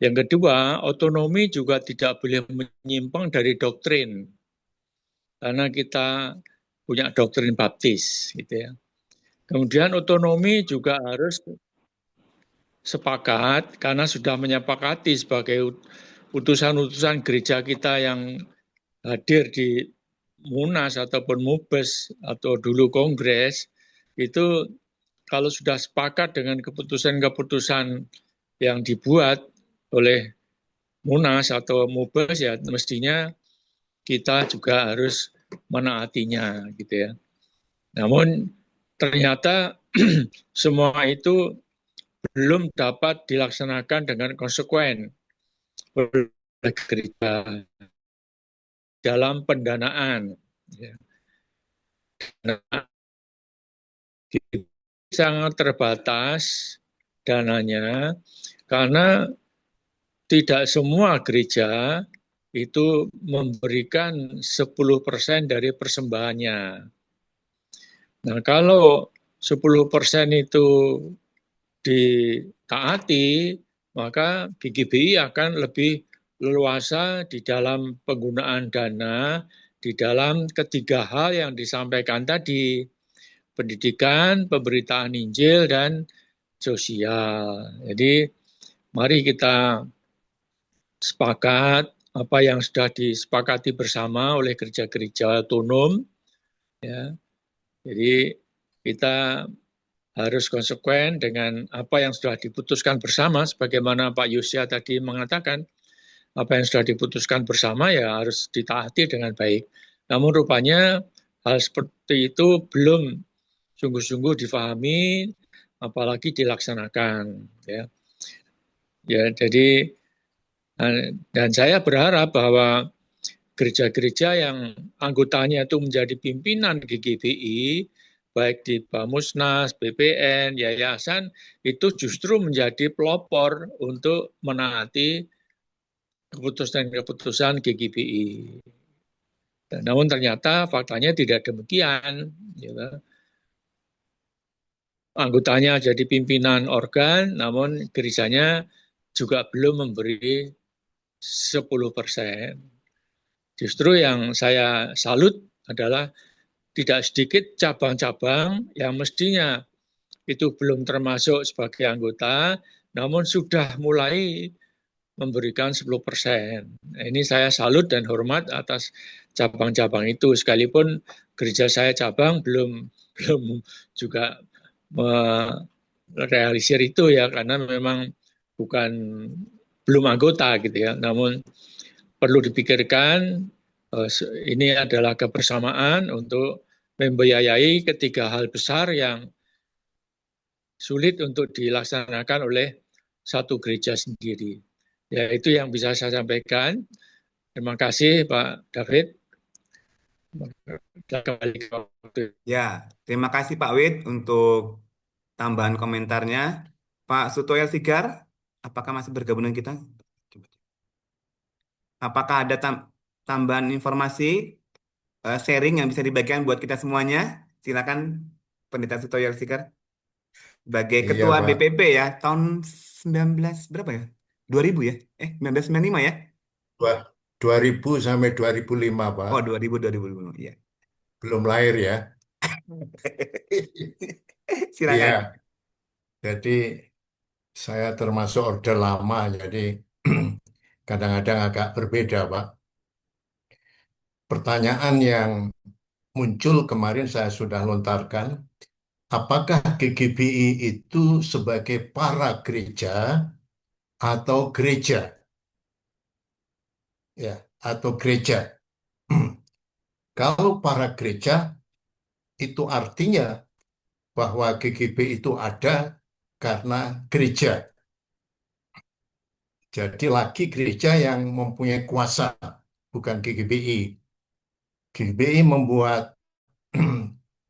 Yang kedua, otonomi juga tidak boleh menyimpang dari doktrin. Karena kita punya doktrin baptis, gitu ya. Kemudian otonomi juga harus sepakat karena sudah menyepakati sebagai utusan-utusan gereja kita yang hadir di Munas ataupun Mubes atau dulu Kongres, itu kalau sudah sepakat dengan keputusan-keputusan yang dibuat oleh Munas atau Mubes, ya mestinya kita juga harus menaatinya, gitu ya. Namun ternyata semua itu belum dapat dilaksanakan dengan konsekuen oleh gereja dalam pendanaan. Ya. Sangat terbatas dananya karena tidak semua gereja itu memberikan 10% dari persembahannya. Nah, kalau 10% itu ditaati, maka GGBI akan lebih leluasa di dalam penggunaan dana, di dalam ketiga hal yang disampaikan tadi, pendidikan, pemberitaan Injil, dan sosial. Jadi mari kita sepakat apa yang sudah disepakati bersama oleh gereja-gereja otonom. Ya. Jadi kita harus konsekuen dengan apa yang sudah diputuskan bersama, sebagaimana Pak Yusya tadi mengatakan, apa yang sudah diputuskan bersama ya harus ditaati dengan baik. Namun rupanya hal seperti itu belum sungguh-sungguh difahami, apalagi dilaksanakan. Ya, jadi dan saya berharap bahwa gereja-gereja yang anggotanya itu menjadi pimpinan GGBI, baik di Bamusnas, BPN, yayasan, itu justru menjadi pelopor untuk menaati keputusan-keputusan GGBI. Namun ternyata faktanya tidak demikian. Ya. Anggotanya jadi pimpinan organ, namun gerejanya juga belum memberi 10%. Justru yang saya salut adalah tidak sedikit cabang-cabang yang mestinya itu belum termasuk sebagai anggota, namun sudah mulai memberikan 10%. Nah, ini saya salut dan hormat atas cabang-cabang itu, sekalipun gereja saya cabang belum juga merealisir itu ya, karena memang belum anggota gitu ya. Namun perlu dipikirkan ini adalah kebersamaan untuk membiayai ketiga hal besar yang sulit untuk dilaksanakan oleh satu gereja sendiri. Ya, itu yang bisa saya sampaikan. Terima kasih Pak David. Kembali ke waktu. Ya, terima kasih Pak Wid untuk tambahan komentarnya. Pak Sutoyo Sigar, apakah masih bergabung dengan kita? Apakah ada tambahan informasi sharing yang bisa dibagikan buat kita semuanya? Silakan Pendeta Sutoyo Sigar. Sebagai Iya, Ketua Pak. BPP ya, tahun 19 berapa ya? 2000 ya? 1995 ya? Dua- 2000 sampai 2005, Pak. Oh, 2005, ya. Belum lahir ya. Silakan. Iya, jadi saya termasuk orde lama, jadi kadang-kadang agak berbeda, Pak. Pertanyaan yang muncul kemarin saya sudah lontarkan, apakah GGBI itu sebagai para gereja atau gereja? Ya, atau gereja. Kalau para gereja, itu artinya bahwa GGBI itu ada karena gereja. Jadi lagi gereja yang mempunyai kuasa, bukan GGBI. GGBI membuat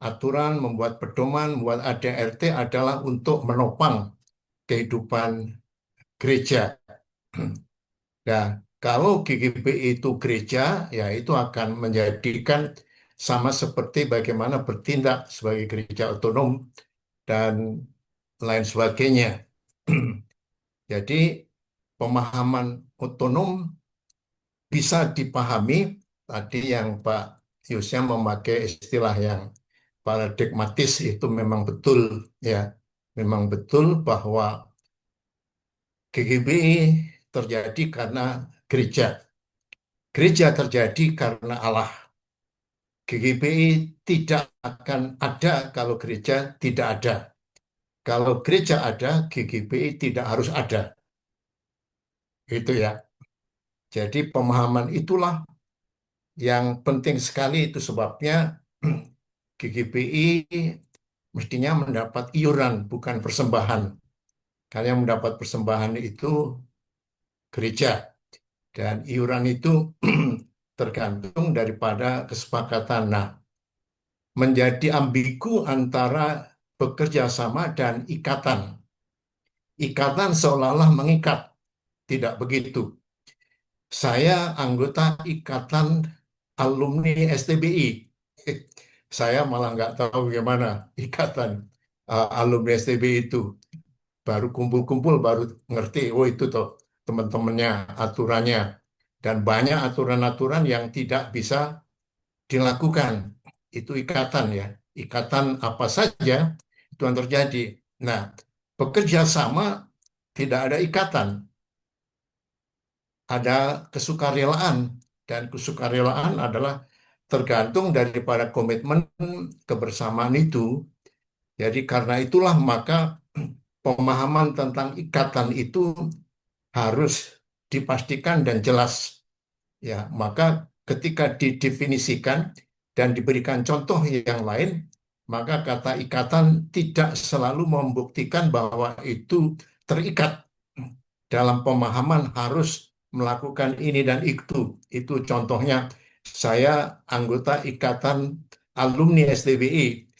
aturan, membuat pedoman, membuat ADRT adalah untuk menopang kehidupan gereja. Nah, Kalau GGBI itu gereja, ya itu akan menjadikan sama seperti bagaimana bertindak sebagai gereja otonom dan lain sebagainya. Jadi pemahaman otonom bisa dipahami tadi yang Pak Yusya memakai istilah yang paradigmatis itu memang betul ya. Memang betul bahwa GGBI terjadi karena gereja. Gereja terjadi karena Allah. GGBI tidak akan ada kalau gereja tidak ada. Kalau gereja ada, GGBI tidak harus ada. Itu ya. Jadi pemahaman itulah yang penting sekali, itu sebabnya GGBI mestinya mendapat iuran, bukan persembahan. Karena yang mendapat persembahan itu gereja. Dan iuran itu tergantung daripada kesepakatan. Nah, menjadi ambigu antara bekerja sama dan ikatan. Ikatan seolah-olah mengikat. Tidak begitu. Saya anggota Ikatan Alumni STBI. Saya malah nggak tahu bagaimana ikatan alumni STBI itu. Baru kumpul-kumpul, baru ngerti, oh itu toh teman-temannya, aturannya. Dan banyak aturan-aturan yang tidak bisa dilakukan. Itu ikatan ya. Ikatan apa saja itu yang terjadi. Nah, bekerja sama tidak ada ikatan, ada kesukarelaan, dan kesukarelaan adalah tergantung daripada komitmen kebersamaan itu. Jadi karena itulah maka pemahaman tentang ikatan itu harus dipastikan dan jelas. Ya, maka ketika didefinisikan dan diberikan contoh yang lain, maka kata ikatan tidak selalu membuktikan bahwa itu terikat. Dalam pemahaman harus melakukan ini dan itu. Itu contohnya saya anggota Ikatan Alumni STBI.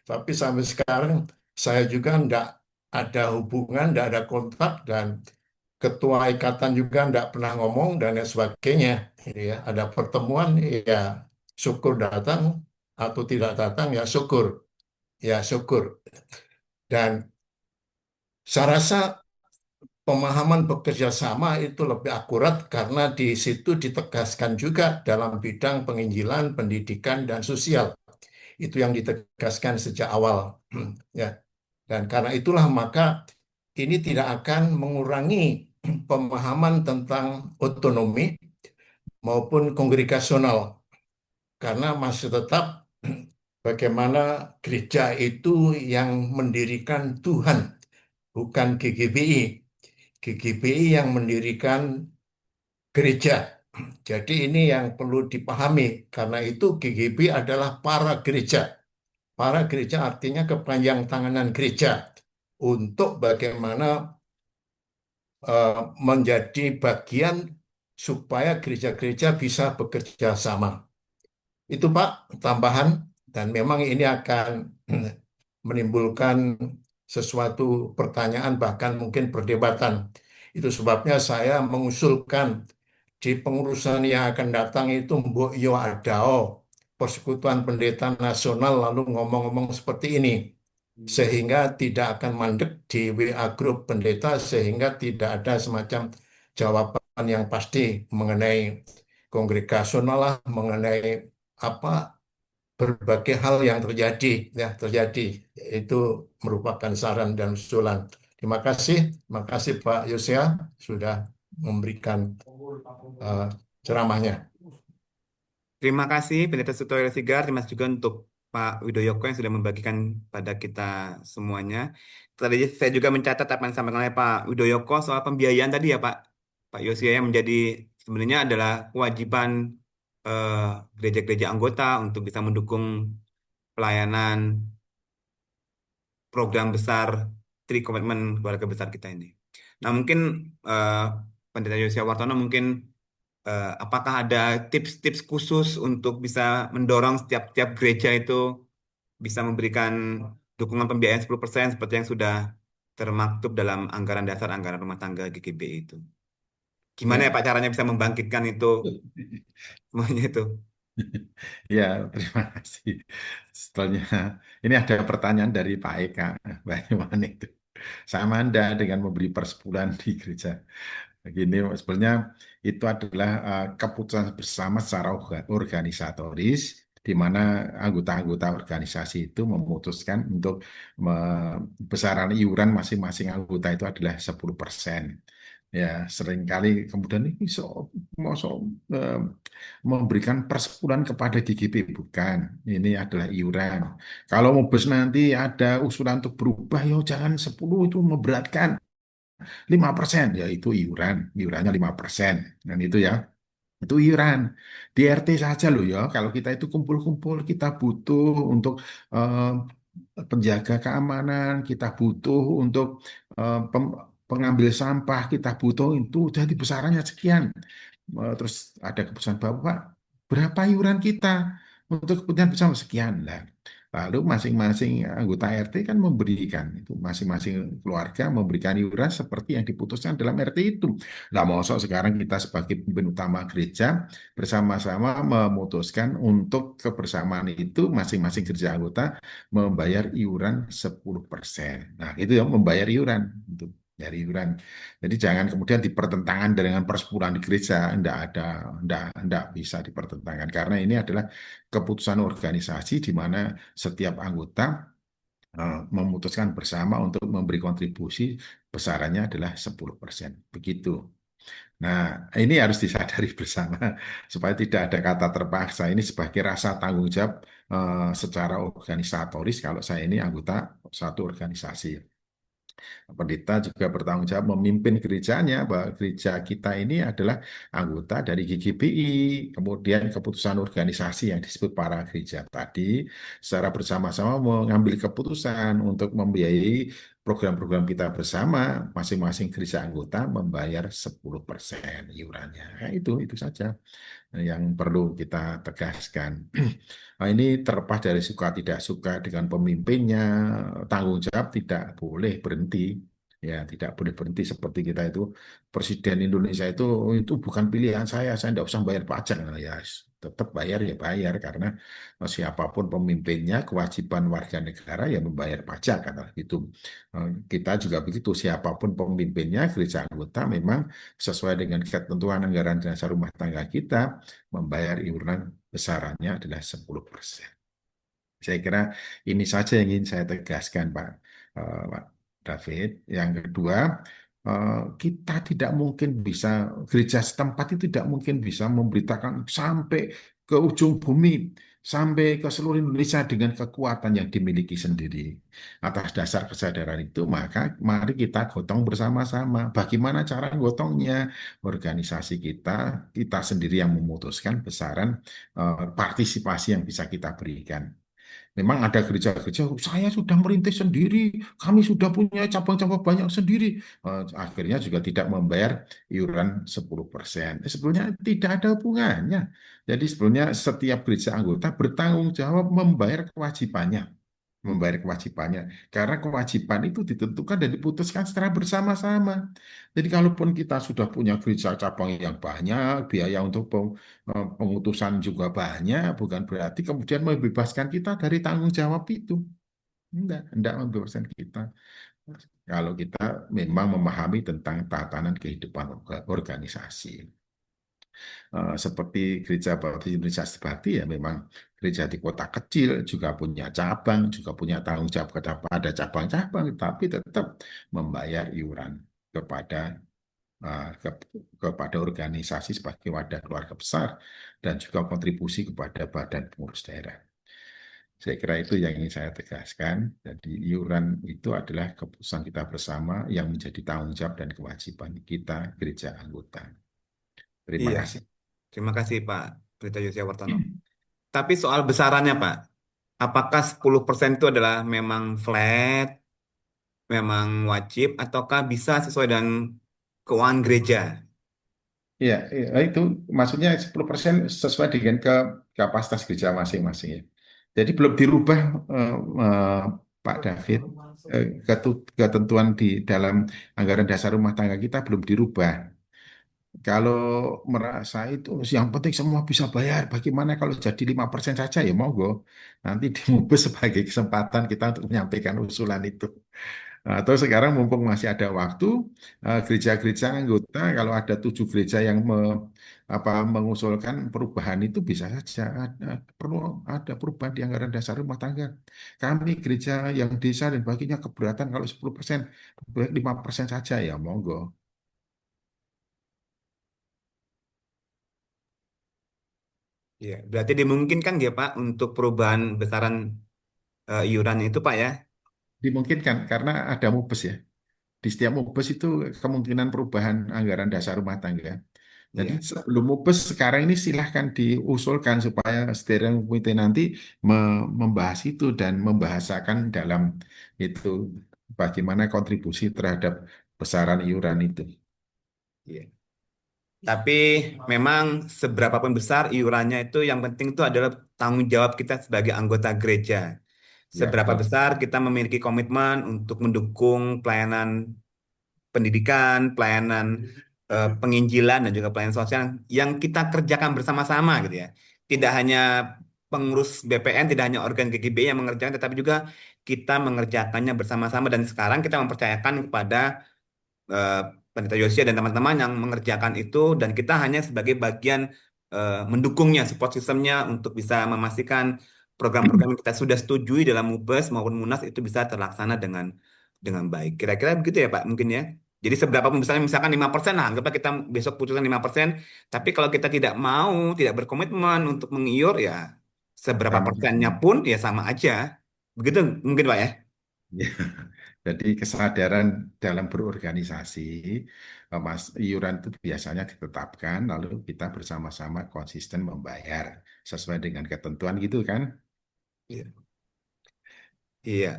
Tapi sampai sekarang saya juga enggak ada hubungan, enggak ada kontak, dan ketua ikatan juga enggak pernah ngomong dan lain sebagainya. Ini ya, ada pertemuan ya syukur datang, atau tidak datang ya syukur. Ya syukur. Dan saya rasa pemahaman bekerja sama itu lebih akurat karena di situ ditegaskan juga dalam bidang penginjilan, pendidikan, dan sosial. Itu yang ditegaskan sejak awal. Ya. Dan karena itulah maka ini tidak akan mengurangi pemahaman tentang otonomi maupun kongregasional. Karena masih tetap bagaimana gereja itu yang mendirikan Tuhan, bukan GGBI. GGBI yang mendirikan gereja. Jadi ini yang perlu dipahami. Karena itu GGB adalah para gereja. Para gereja artinya kepanjang tanganan gereja untuk bagaimana menjadi bagian supaya gereja-gereja bisa bekerja sama. Itu Pak, tambahan. Dan memang ini akan menimbulkan sesuatu pertanyaan, bahkan mungkin perdebatan. Itu sebabnya saya mengusulkan di pengurusan yang akan datang itu Mbok Yo Adao, Persekutuan Pendeta Nasional, lalu ngomong-ngomong seperti ini. Sehingga tidak akan mandek di WA grup pendeta, sehingga tidak ada semacam jawaban yang pasti mengenai kongregasional lah, mengenai apa berbagai hal yang terjadi. Itu merupakan saran dan usulan. Terima kasih Pak Yosya sudah memberikan uh, ceramahnya. Terima kasih Pendeta Sutoyo Sigar, terima kasih juga untuk Pak Widoyoko yang sudah membagikan pada kita semuanya. Tadi saya juga mencatat apa yang disampaikan oleh Pak Widoyoko soal pembiayaan tadi ya Pak Yosia, yang menjadi sebenarnya adalah kewajiban eh, gereja-gereja anggota untuk bisa mendukung pelayanan program besar Tri Komitmen Keluarga Besar kita ini. Nah mungkin eh, Pendeta Yosia Wartono mungkin apakah ada tips-tips khusus untuk bisa mendorong setiap gereja itu bisa memberikan dukungan pembiayaan 10% seperti yang sudah termaktub dalam anggaran dasar anggaran rumah tangga GGB itu? Gimana ya Ya. Pak caranya bisa membangkitkan itu semuanya itu? Ya, terima kasih. Setelahnya, ini ada pertanyaan dari Pak Eka. Bagaimana itu? Sama Anda dengan memberi persepuluhan di gereja. Begini, sebenarnya itu adalah keputusan bersama secara organisatoris, di mana anggota-anggota organisasi itu memutuskan untuk besaran iuran masing-masing anggota itu adalah 10%. Ya, seringkali kemudian ini mau memberikan persepuluhan kepada GGP, bukan. Ini adalah iuran. Kalau mau bus nanti ada usulan untuk berubah, ya jangan 10 itu memberatkan. 5%, ya itu iurannya 5%. Dan itu ya, itu iuran. Di RT saja loh ya, kalau kita itu kumpul-kumpul, kita butuh untuk eh, penjaga keamanan, kita butuh untuk pengambil sampah, kita butuh itu jadi besarannya sekian. Terus ada keputusan Bapak, berapa iuran kita untuk kepentingan bersama sekian lah. Lalu masing-masing anggota RT kan memberikan itu, masing-masing keluarga memberikan iuran seperti yang diputuskan dalam RT itu. Lah mosok sekarang kita sebagai pemimpin utama gereja bersama-sama memutuskan untuk kebersamaan itu masing-masing gereja anggota membayar iuran 10%. Nah, itu ya membayar iuran untuk dari iuran. Jadi jangan kemudian dipertentangkan dengan persepuluhan di gereja, enggak bisa dipertentangkan karena ini adalah keputusan organisasi di mana setiap anggota memutuskan bersama untuk memberi kontribusi besarannya adalah 10%. Begitu. Nah, ini harus disadari bersama supaya tidak ada kata terpaksa. Ini sebagai rasa tanggung jawab secara organisatoris kalau saya ini anggota satu organisasi. Pendeta juga bertanggung jawab memimpin gerejanya, bahwa gereja kita ini adalah anggota dari GGBI, kemudian keputusan organisasi yang disebut para gereja tadi, secara bersama-sama mengambil keputusan untuk membiayai program-program kita bersama, masing-masing gereja anggota membayar 10% iurannya. Nah, itu saja yang perlu kita tegaskan. Nah, ini terlepas dari suka tidak suka dengan pemimpinnya, tanggung jawab tidak boleh berhenti. Ya, tidak boleh berhenti seperti kita itu Presiden Indonesia itu bukan pilihan saya tidak usah bayar pajak. Nah, ya tetap bayar ya bayar karena siapapun pemimpinnya kewajiban warga negara ya membayar pajak kata itu. Kita juga begitu siapapun pemimpinnya gereja anggota memang sesuai dengan ketentuan anggaran dasar rumah tangga kita membayar iuran besarannya adalah 10%. Saya kira ini saja yang ingin saya tegaskan, Pak David. Yang kedua, kita tidak mungkin bisa, gereja setempat itu tidak mungkin bisa memberitakan sampai ke ujung bumi, sampai ke seluruh Indonesia dengan kekuatan yang dimiliki sendiri. Atas dasar kesadaran itu, maka mari kita gotong bersama-sama. Bagaimana cara gotongnya? Organisasi kita sendiri yang memutuskan besaran partisipasi yang bisa kita berikan. Memang ada gereja-gereja, saya sudah merintis sendiri, kami sudah punya cabang-cabang banyak sendiri. Akhirnya juga tidak membayar iuran 10%. Sebetulnya tidak ada hubungannya. Jadi sebetulnya setiap gereja anggota bertanggung jawab membayar kewajibannya karena kewajiban itu ditentukan dan diputuskan secara bersama-sama. Jadi kalaupun kita sudah punya gereja cabang yang banyak, biaya untuk pengutusan juga banyak, bukan berarti kemudian membebaskan kita dari tanggung jawab itu. Enggak membebaskan kita. Kalau kita memang memahami tentang tatanan kehidupan organisasi. Seperti Gereja Baptis Indonesia Sebakti ya memang gereja di kota kecil juga punya cabang, juga punya tanggung jawab kepada cabang-cabang, tapi tetap membayar iuran kepada kepada organisasi sebagai wadah keluarga besar dan juga kontribusi kepada badan pengurus daerah. Saya kira itu yang ingin saya tegaskan. Jadi iuran itu adalah keputusan kita bersama yang menjadi tanggung jawab dan kewajiban kita gereja anggota. Terima Iya, kasih. terima kasih Pak Pendeta Yosya Wartono. Tapi soal besarannya Pak, apakah 10% itu adalah memang flat, memang wajib, ataukah bisa sesuai dengan keuangan gereja? Ya, itu maksudnya 10% sesuai dengan kapasitas gereja masing-masing ya. Jadi belum dirubah eh, Pak David, ketentuan di dalam anggaran dasar rumah tangga kita belum dirubah. kalau merasa itu yang penting semua bisa bayar, bagaimana kalau jadi 5% saja ya monggo. Nanti dimubes sebagai kesempatan kita untuk menyampaikan usulan itu. Atau sekarang mumpung masih ada waktu, gereja-gereja anggota kalau ada 7 gereja yang mengusulkan perubahan itu bisa saja perlu ada perubahan di anggaran dasar rumah tangga. Kami gereja yang desa dan baginya keberatan kalau 10%, 5% saja ya monggo. Ya, berarti dimungkinkan ya Pak untuk perubahan besaran iuran itu Pak ya? Dimungkinkan karena ada mubes ya. Di setiap mubes itu kemungkinan perubahan anggaran dasar rumah tangga. Jadi Iya. sebelum mubes sekarang ini silahkan diusulkan supaya steering committee nanti membahas itu dan membahasakan dalam itu bagaimana kontribusi terhadap besaran iuran itu. Iya. Tapi memang seberapapun besar iurannya itu yang penting itu adalah tanggung jawab kita sebagai anggota gereja. Ya, Seberapa betul. besar kita memiliki komitmen untuk mendukung pelayanan pendidikan, pelayanan penginjilan dan juga pelayanan sosial yang kita kerjakan bersama-sama gitu ya. Tidak hanya pengurus BPN, tidak hanya organ GGB yang mengerjakan, tetapi juga kita mengerjakannya bersama-sama dan sekarang kita mempercayakan kepada eh, Pendeta Yosia dan teman-teman yang mengerjakan itu dan kita hanya sebagai bagian mendukungnya, support systemnya untuk bisa memastikan program-program yang kita sudah setujui dalam MUBES maupun MUNAS itu bisa terlaksana dengan baik. Kira-kira begitu ya Pak, mungkin ya. Jadi seberapa pun misalnya misalkan 5% lah, anggaplah kita besok putuskan 5%, tapi kalau kita tidak mau, tidak berkomitmen untuk mengiur ya seberapa Sama persennya saja. pun ya sama aja. Begitu mungkin Pak ya. Ya. Jadi kesadaran dalam berorganisasi, Mas, iuran itu biasanya ditetapkan, lalu kita bersama-sama konsisten membayar sesuai dengan ketentuan gitu kan? Iya. Iya.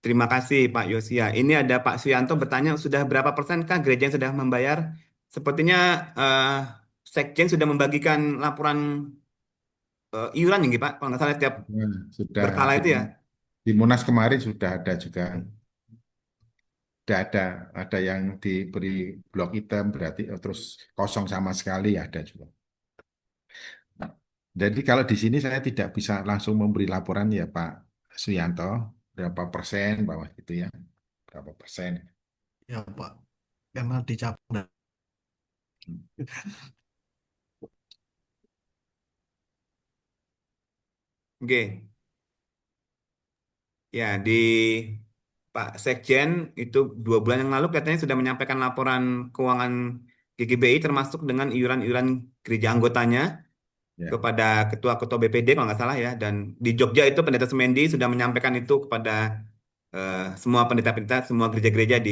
Terima kasih Pak Yosia. Ini ada Pak Suyanto bertanya, sudah berapa persenkah gereja yang sudah membayar? Sepertinya eh, Sekjen sudah membagikan laporan iuran ya Pak, kalau nggak salah tiap Nah, sudah berkala di, itu ya. di Munas kemarin sudah ada juga, sudah ada yang diberi blok hitam berarti terus kosong sama sekali ada juga. Nah, jadi kalau di sini saya tidak bisa langsung memberi laporan ya Pak Suyanto, berapa persen bawah gitu ya, berapa persen. Ya Pak, karena dicapai. Oke. Ya, di Pak Sekjen itu 2 bulan yang lalu katanya sudah menyampaikan laporan keuangan GGBI termasuk dengan iuran-iuran gereja anggotanya Ya. kepada ketua-ketua BPD kalau nggak salah ya. Dan di Jogja itu Pendeta Semendi sudah menyampaikan itu kepada semua pendeta-pendeta, semua gereja-gereja di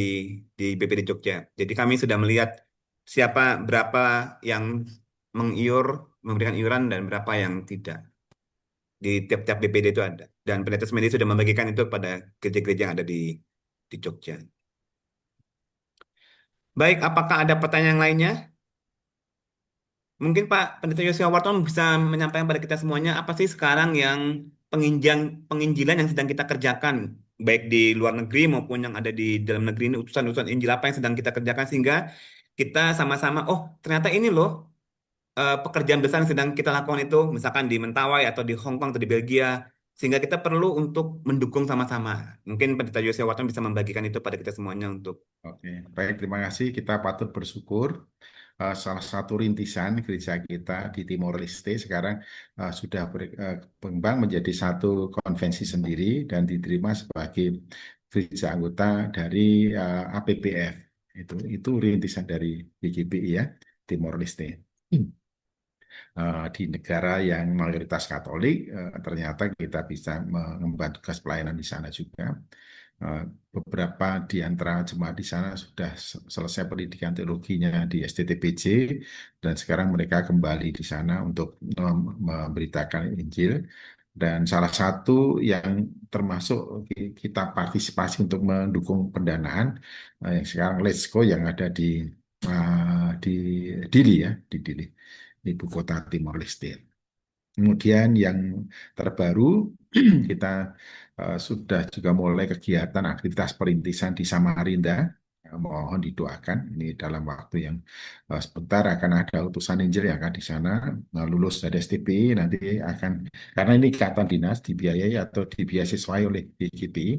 BPD Jogja. Jadi kami sudah melihat siapa berapa yang mengiur, memberikan iuran dan berapa yang tidak. Di tiap-tiap BPD itu ada. Dan Pendeta Semendi sudah membagikan itu kepada gereja-gereja yang ada di Jogja. Baik, apakah ada pertanyaan lainnya? Mungkin Pak Pendeta Yosua Warton bisa menyampaikan pada kita semuanya apa sih sekarang yang penginjilan yang sedang kita kerjakan, baik di luar negeri maupun yang ada di dalam negeri ini, utusan-utusan Injil apa yang sedang kita kerjakan sehingga kita sama-sama, oh ternyata ini loh pekerjaan besar yang sedang kita lakukan itu, misalkan di Mentawai atau di Hong Kong atau di Belgia, sehingga kita perlu untuk mendukung sama-sama. Mungkin Pendeta Yosua Warton bisa membagikan itu pada kita semuanya untuk Oke, baik, terima kasih. Kita patut bersyukur salah satu rintisan gereja kita di Timor Leste sekarang sudah berkembang menjadi satu konvensi sendiri dan diterima sebagai gereja anggota dari APPF. Itu rintisan dari BGBI ya, Timor Leste. Di negara yang mayoritas Katolik, ternyata kita bisa mengemban tugas pelayanan di sana juga. Eh, Beberapa di antara jemaat di sana sudah selesai pendidikan teologinya di STTPJ dan sekarang mereka kembali di sana untuk memberitakan Injil. Dan salah satu yang termasuk kita partisipasi untuk mendukung pendanaan yang sekarang Let's Go yang ada di Dili ya, di Dili, ibu kota Timor Leste. Kemudian yang terbaru kita sudah juga mulai kegiatan aktivitas perintisan di Samarinda Mohon didoakan ini dalam waktu yang sebentar akan ada utusan Injil yang akan di sana lulus dari STPI nanti akan, karena ini ikatan dinas dibiayai atau dibiayai oleh GKPI,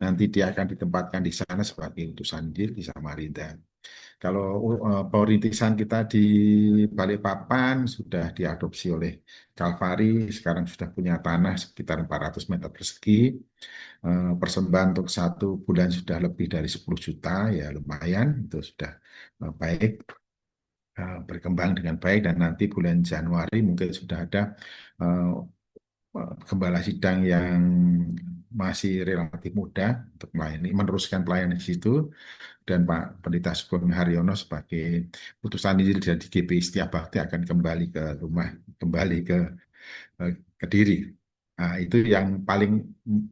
nanti dia akan ditempatkan di sana sebagai utusan Injil di Samarinda. Kalau perintisan kita di Balikpapan sudah diadopsi oleh Kalvari, sekarang sudah punya tanah sekitar 400 meter persegi. Persembahan untuk 1 bulan sudah lebih dari 10 juta, ya lumayan, itu sudah baik, berkembang dengan baik, dan nanti bulan Januari mungkin sudah ada eh, gembala sidang yang masih relatif muda untuk melayani, meneruskan pelayanan di situ, dan Pak Pendeta Sugeng Haryono sebagai putusan Injil dari GPI Setia Bakti akan kembali ke rumah, kembali ke Kediri. Nah, itu yang paling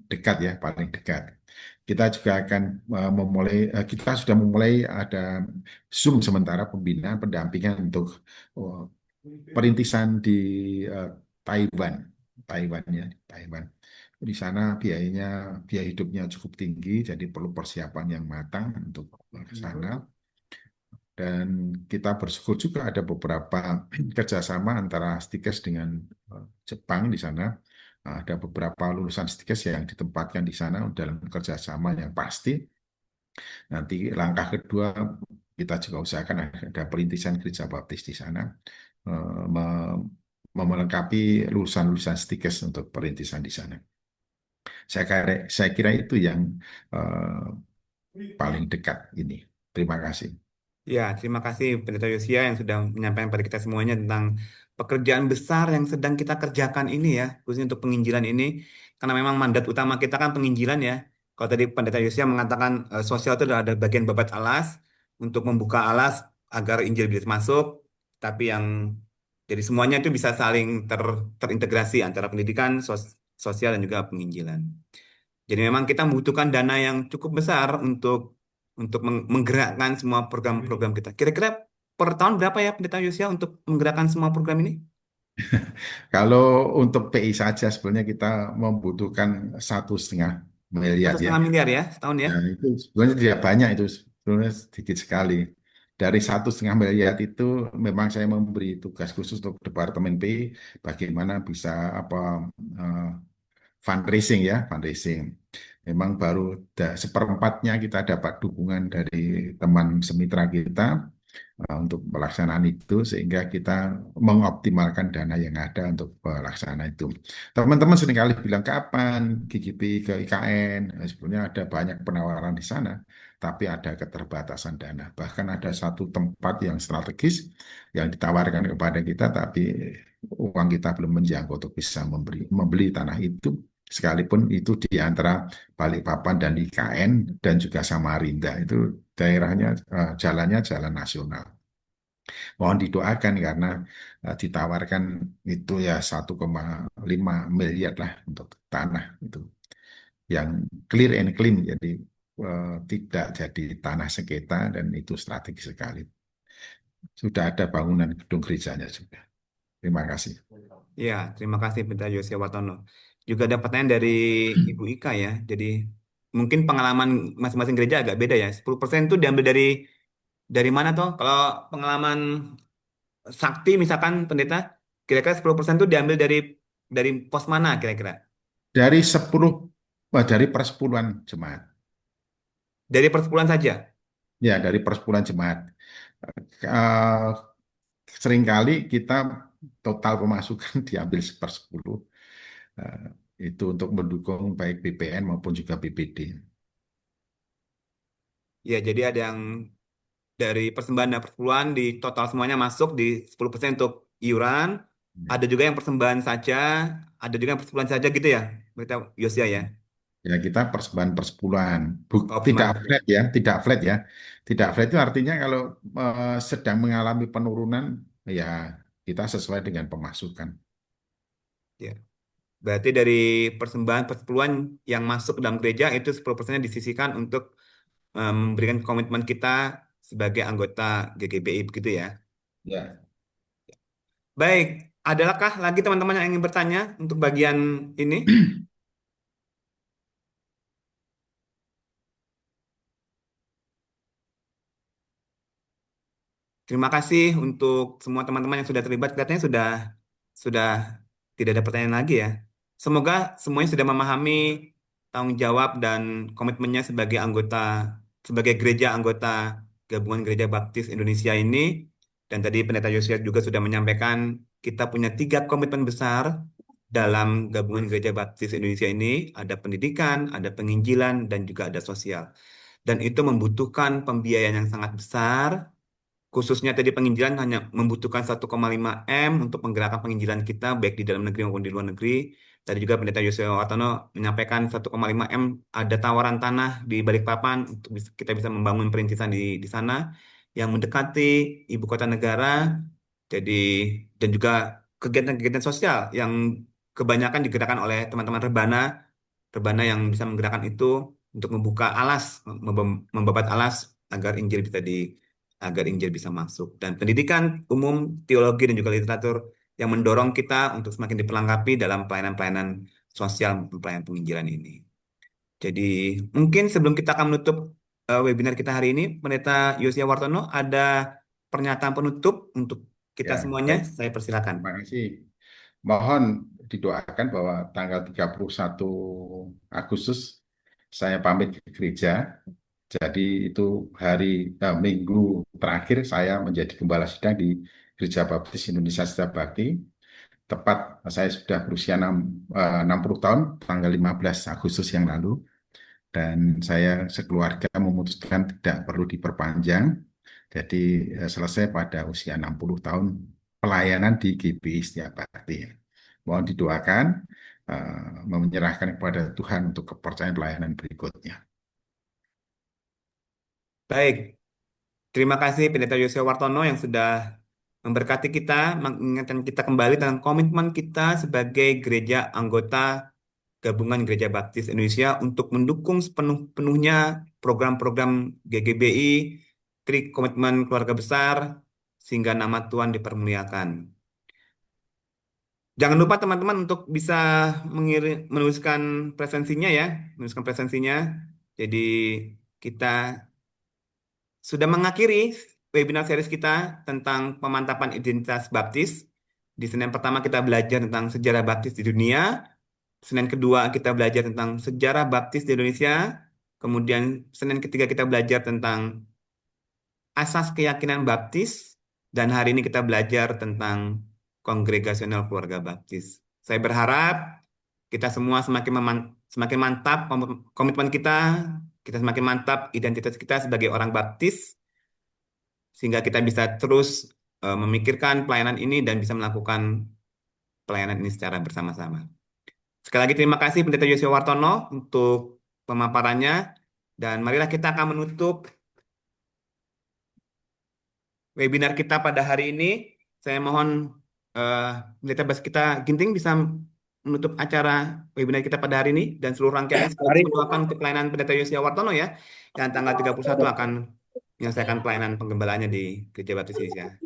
dekat ya, paling dekat. Kita juga akan kita sudah memulai ada Zoom sementara pembinaan pendampingan untuk oh, perintisan di eh, Taiwan, Taiwan ya, Taiwan. Di sana biaya hidupnya cukup tinggi, jadi perlu persiapan yang matang untuk ke sana. Dan kita bersyukur juga ada beberapa kerjasama antara Stikes dengan Jepang di sana. Ada beberapa lulusan Stikes yang ditempatkan di sana dalam kerjasama yang pasti. Nanti langkah kedua kita juga usahakan ada perintisan gereja baptis di sana, melengkapi lulusan-lulusan Stikes untuk perintisan di sana. Saya kira itu yang eh, paling dekat ini. Terima kasih. Ya, terima kasih Pendeta Yosia yang sudah menyampaikan pada kita semuanya tentang pekerjaan besar yang sedang kita kerjakan ini ya, khususnya untuk penginjilan ini. Karena memang mandat utama kita kan penginjilan ya. Kalau tadi Pendeta Yosia mengatakan sosial itu adalah ada bagian babat alas untuk membuka alas agar Injil bisa masuk, tapi yang jadi semuanya itu bisa saling terintegrasi antara pendidikan, sosial dan juga penginjilan. Jadi memang kita membutuhkan dana yang cukup besar untuk menggerakkan semua program-program kita. Kira-kira per tahun berapa ya Pendeta Yosya untuk menggerakkan semua program ini? Kalau untuk PI saja sebenarnya kita membutuhkan 1,5 miliar Satu ya. setengah miliar ya setahun ya? Nah, itu sebenarnya tidak banyak, itu sebenarnya sedikit sekali. Dari 1,5 miliar itu memang saya memberi tugas khusus untuk Departemen PI bagaimana bisa apa eh, fundraising ya, fundraising. Memang baru seperempatnya kita dapat dukungan dari teman semitra kita untuk pelaksanaan itu, sehingga kita mengoptimalkan dana yang ada untuk pelaksanaan itu. Teman-teman seringkali bilang kapan GGP ke IKN. Sebenarnya ada banyak penawaran di sana, tapi ada keterbatasan dana. Bahkan ada satu tempat yang strategis yang ditawarkan kepada kita, tapi uang kita belum menjangkau untuk bisa membeli tanah itu. Sekalipun itu di antara Balikpapan dan IKN dan juga Samarinda, itu daerahnya jalannya jalan nasional. Mohon didoakan karena ditawarkan itu ya 1,5 miliar lah untuk tanah itu yang clear and clean, jadi tidak jadi tanah sengketa, dan itu strategis sekali. Sudah ada bangunan gedung gerejanya juga. Terima kasih. Ya, terima kasih Pendeta Yosya Watono. Juga ada pertanyaan dari Ibu Ika ya. Jadi mungkin pengalaman masing-masing gereja agak beda ya. 10% itu diambil dari mana toh? Kalau pengalaman sakti misalkan pendeta, kira-kira 10% itu diambil dari pos mana kira-kira? Dari 10, dari persepuluhan jemaat. Dari persepuluhan saja. Ya, dari persepuluhan jemaat. Eh, Seringkali kita total pemasukan diambil 1/10. Eh, itu untuk mendukung baik BPN maupun juga BPD. Ya, jadi ada yang dari persembahan dan persepuluhan di total semuanya masuk di 10% untuk iuran. Ada juga yang persembahan saja, ada juga yang persepuluhan saja gitu ya. Kita Yosia ya. Ya, kita persembahan persepuluhan. Oh, Tidak persembahan persepuluhan. flat ya, tidak flat ya. Tidak flat itu artinya kalau sedang mengalami penurunan, ya kita sesuai dengan pemasukan. Ya. Berarti dari persembahan persepuluhan yang masuk ke dalam gereja itu 10%-nya disisihkan untuk memberikan komitmen kita sebagai anggota GGBI begitu ya. Ya. Baik, adalahkah lagi teman-teman yang ingin bertanya untuk bagian ini? Terima kasih untuk semua teman-teman yang sudah terlibat. Kelihatannya sudah tidak ada pertanyaan lagi ya. Semoga semuanya sudah memahami tanggung jawab dan komitmennya sebagai gereja anggota Gabungan Gereja Baptis Indonesia ini. Dan tadi Pendeta Yosias juga sudah menyampaikan kita punya 3 komitmen besar dalam Gabungan Gereja Baptis Indonesia ini. Ada pendidikan, ada penginjilan, dan juga ada sosial. Dan itu membutuhkan pembiayaan yang sangat besar. Khususnya tadi penginjilan hanya membutuhkan 1,5 M untuk menggerakkan penginjilan kita baik di dalam negeri maupun di luar negeri. Tadi juga Pendeta Yosua Wartono menyampaikan 1,5 M ada tawaran tanah di Balikpapan untuk kita bisa membangun perintisan di sana yang mendekati ibu kota negara. Jadi dan juga kegiatan-kegiatan sosial yang kebanyakan digerakkan oleh teman-teman rebana yang bisa menggerakkan itu untuk membuka alas, membabat alas agar Injil bisa masuk. Dan pendidikan umum, teologi, dan juga literatur yang mendorong kita untuk semakin diperlengkapi dalam pelayanan-pelayanan sosial maupun pelayanan penginjilan ini. Jadi mungkin sebelum kita akan menutup webinar kita hari ini, Pendeta Yosia Wartono ada pernyataan penutup untuk kita Ya, semuanya. baik. Saya persilakan. Terima kasih. Mohon didoakan bahwa tanggal 31 Agustus saya pamit ke gereja. Jadi itu minggu terakhir saya menjadi gembala sidang di Gereja Baptis Indonesia Setia Bakti. Tepat saya sudah berusia 60 tahun, tanggal 15 Agustus yang lalu. Dan saya sekeluarga memutuskan tidak perlu diperpanjang. Jadi selesai pada usia 60 tahun pelayanan di GBI Setia Bakti. Mohon didoakan, menyerahkan kepada Tuhan untuk kepercayaan pelayanan berikutnya. Baik, terima kasih Pendeta Yosua Wartono yang sudah memberkati kita, mengingatkan kita kembali tentang komitmen kita sebagai gereja anggota Gabungan Gereja Baptis Indonesia untuk mendukung sepenuhnya program-program GGBI, komitmen keluarga besar, sehingga nama Tuhan dipermuliakan. Jangan lupa teman-teman untuk bisa menuliskan presensinya ya, Jadi kita sudah mengakhiri webinar series kita tentang pemantapan identitas baptis. Di Senin pertama kita belajar tentang sejarah baptis di dunia. Senin kedua kita belajar tentang sejarah baptis di Indonesia. Kemudian Senin ketiga kita belajar tentang asas keyakinan baptis. Dan hari ini kita belajar tentang kongregasional keluarga baptis. Saya berharap kita semua semakin mantap komitmen kita semakin mantap identitas kita sebagai orang baptis, sehingga kita bisa terus memikirkan pelayanan ini dan bisa melakukan pelayanan ini secara bersama-sama. Sekali lagi terima kasih Pendeta Yosua Wartono untuk pemaparannya, dan marilah kita akan menutup webinar kita pada hari ini. Saya mohon Pendeta Baskita Ginting bisa menutup acara webinar kita pada hari ini dan seluruh rangkaiannya sekaligus mendoakan untuk pelayanan Pendeta Yosua Wartono ya, yang tanggal 31 akan menyelesaikan pelayanan penggembalaannya di Gereja Baptis Indonesia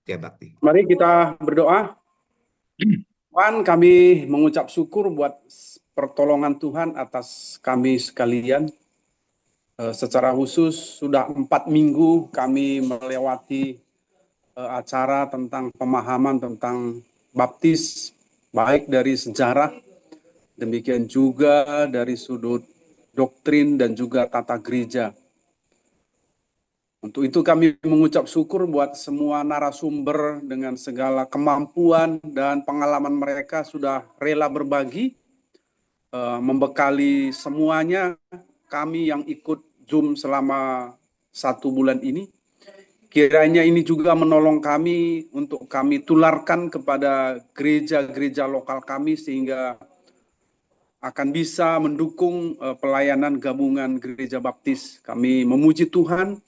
Setia Bakti. Mari kita berdoa. Tuhan, kami mengucap syukur buat pertolongan Tuhan atas kami sekalian. Secara khusus sudah 4 minggu kami melewati acara tentang pemahaman tentang baptis, baik dari sejarah, demikian juga dari sudut doktrin dan juga tata gereja. Untuk itu kami mengucap syukur buat semua narasumber dengan segala kemampuan dan pengalaman mereka sudah rela berbagi, membekali semuanya kami yang ikut Zoom selama 1 bulan ini. Kiranya ini juga menolong kami untuk kami tularkan kepada gereja-gereja lokal kami sehingga akan bisa mendukung pelayanan gabungan gereja baptis. Kami memuji Tuhan.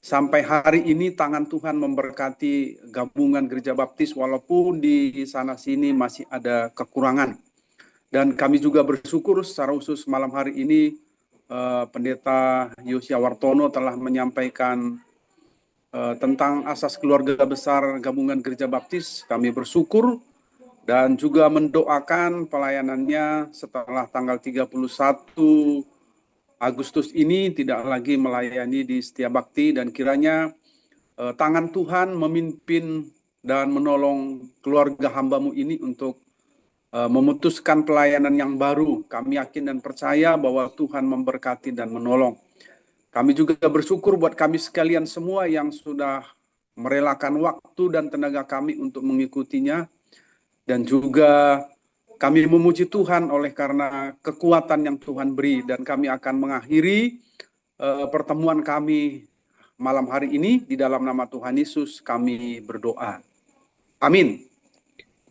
Sampai hari ini tangan Tuhan memberkati gabungan gereja baptis walaupun di sana sini masih ada kekurangan. Dan kami juga bersyukur secara khusus malam hari ini Pendeta Yosia Wartono telah menyampaikan tentang asas keluarga besar gabungan gereja baptis. Kami bersyukur dan juga mendoakan pelayanannya setelah tanggal 31 Agustus ini tidak lagi melayani di Setia Bakti, dan kiranya tangan Tuhan memimpin dan menolong keluarga hamba-Mu ini untuk memutuskan pelayanan yang baru. Kami yakin dan percaya bahwa Tuhan memberkati dan menolong. Kami juga bersyukur buat kami sekalian semua yang sudah merelakan waktu dan tenaga kami untuk mengikutinya. Dan juga kami memuji Tuhan oleh karena kekuatan yang Tuhan beri. Dan kami akan mengakhiri pertemuan kami malam hari ini. Di dalam nama Tuhan Yesus kami berdoa. Amin.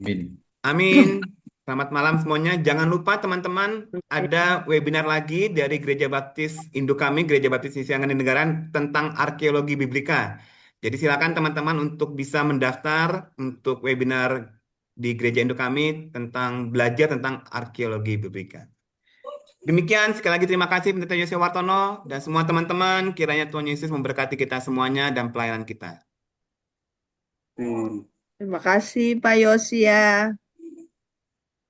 Amin. Amin. Selamat malam semuanya. Jangan lupa teman-teman, ada webinar lagi dari Gereja Baptis Indo kami, Gereja Baptis Siangan di Negara tentang arkeologi biblika. Jadi silakan teman-teman untuk bisa mendaftar untuk webinar di Gereja Indo kami tentang belajar tentang arkeologi biblika. Demikian, sekali lagi terima kasih Pendeta Yosua Wartono dan semua teman-teman. Kiranya Tuhan Yesus memberkati kita semuanya dan pelayanan kita. Terima kasih Pak Yosia.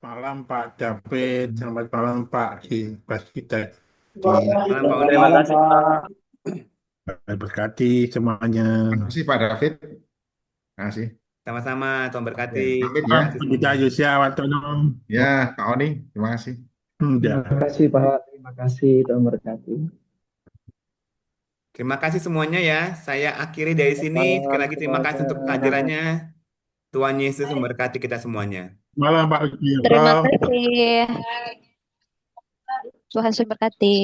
Malam Pak David, selamat malam Pak Hibas kita. Malam Pak Uni. Terima kasih Pak. Berkati semuanya. Terima kasih Pak David. Terima kasih. Sama-sama, Tuhan berkati. Pamit ya. Pendeta Yosia Wartono. Ya, Pak Oni, terima kasih. Udah. Terima kasih Pak. Terima kasih Tuhan berkati. Terima kasih semuanya ya. Saya akhiri dari sini. Sekali lagi terima kasih untuk kehadirannya. Tuhan Yesus memberkati kita semuanya. Malam Pak Terima kasih. Tuhan memberkati.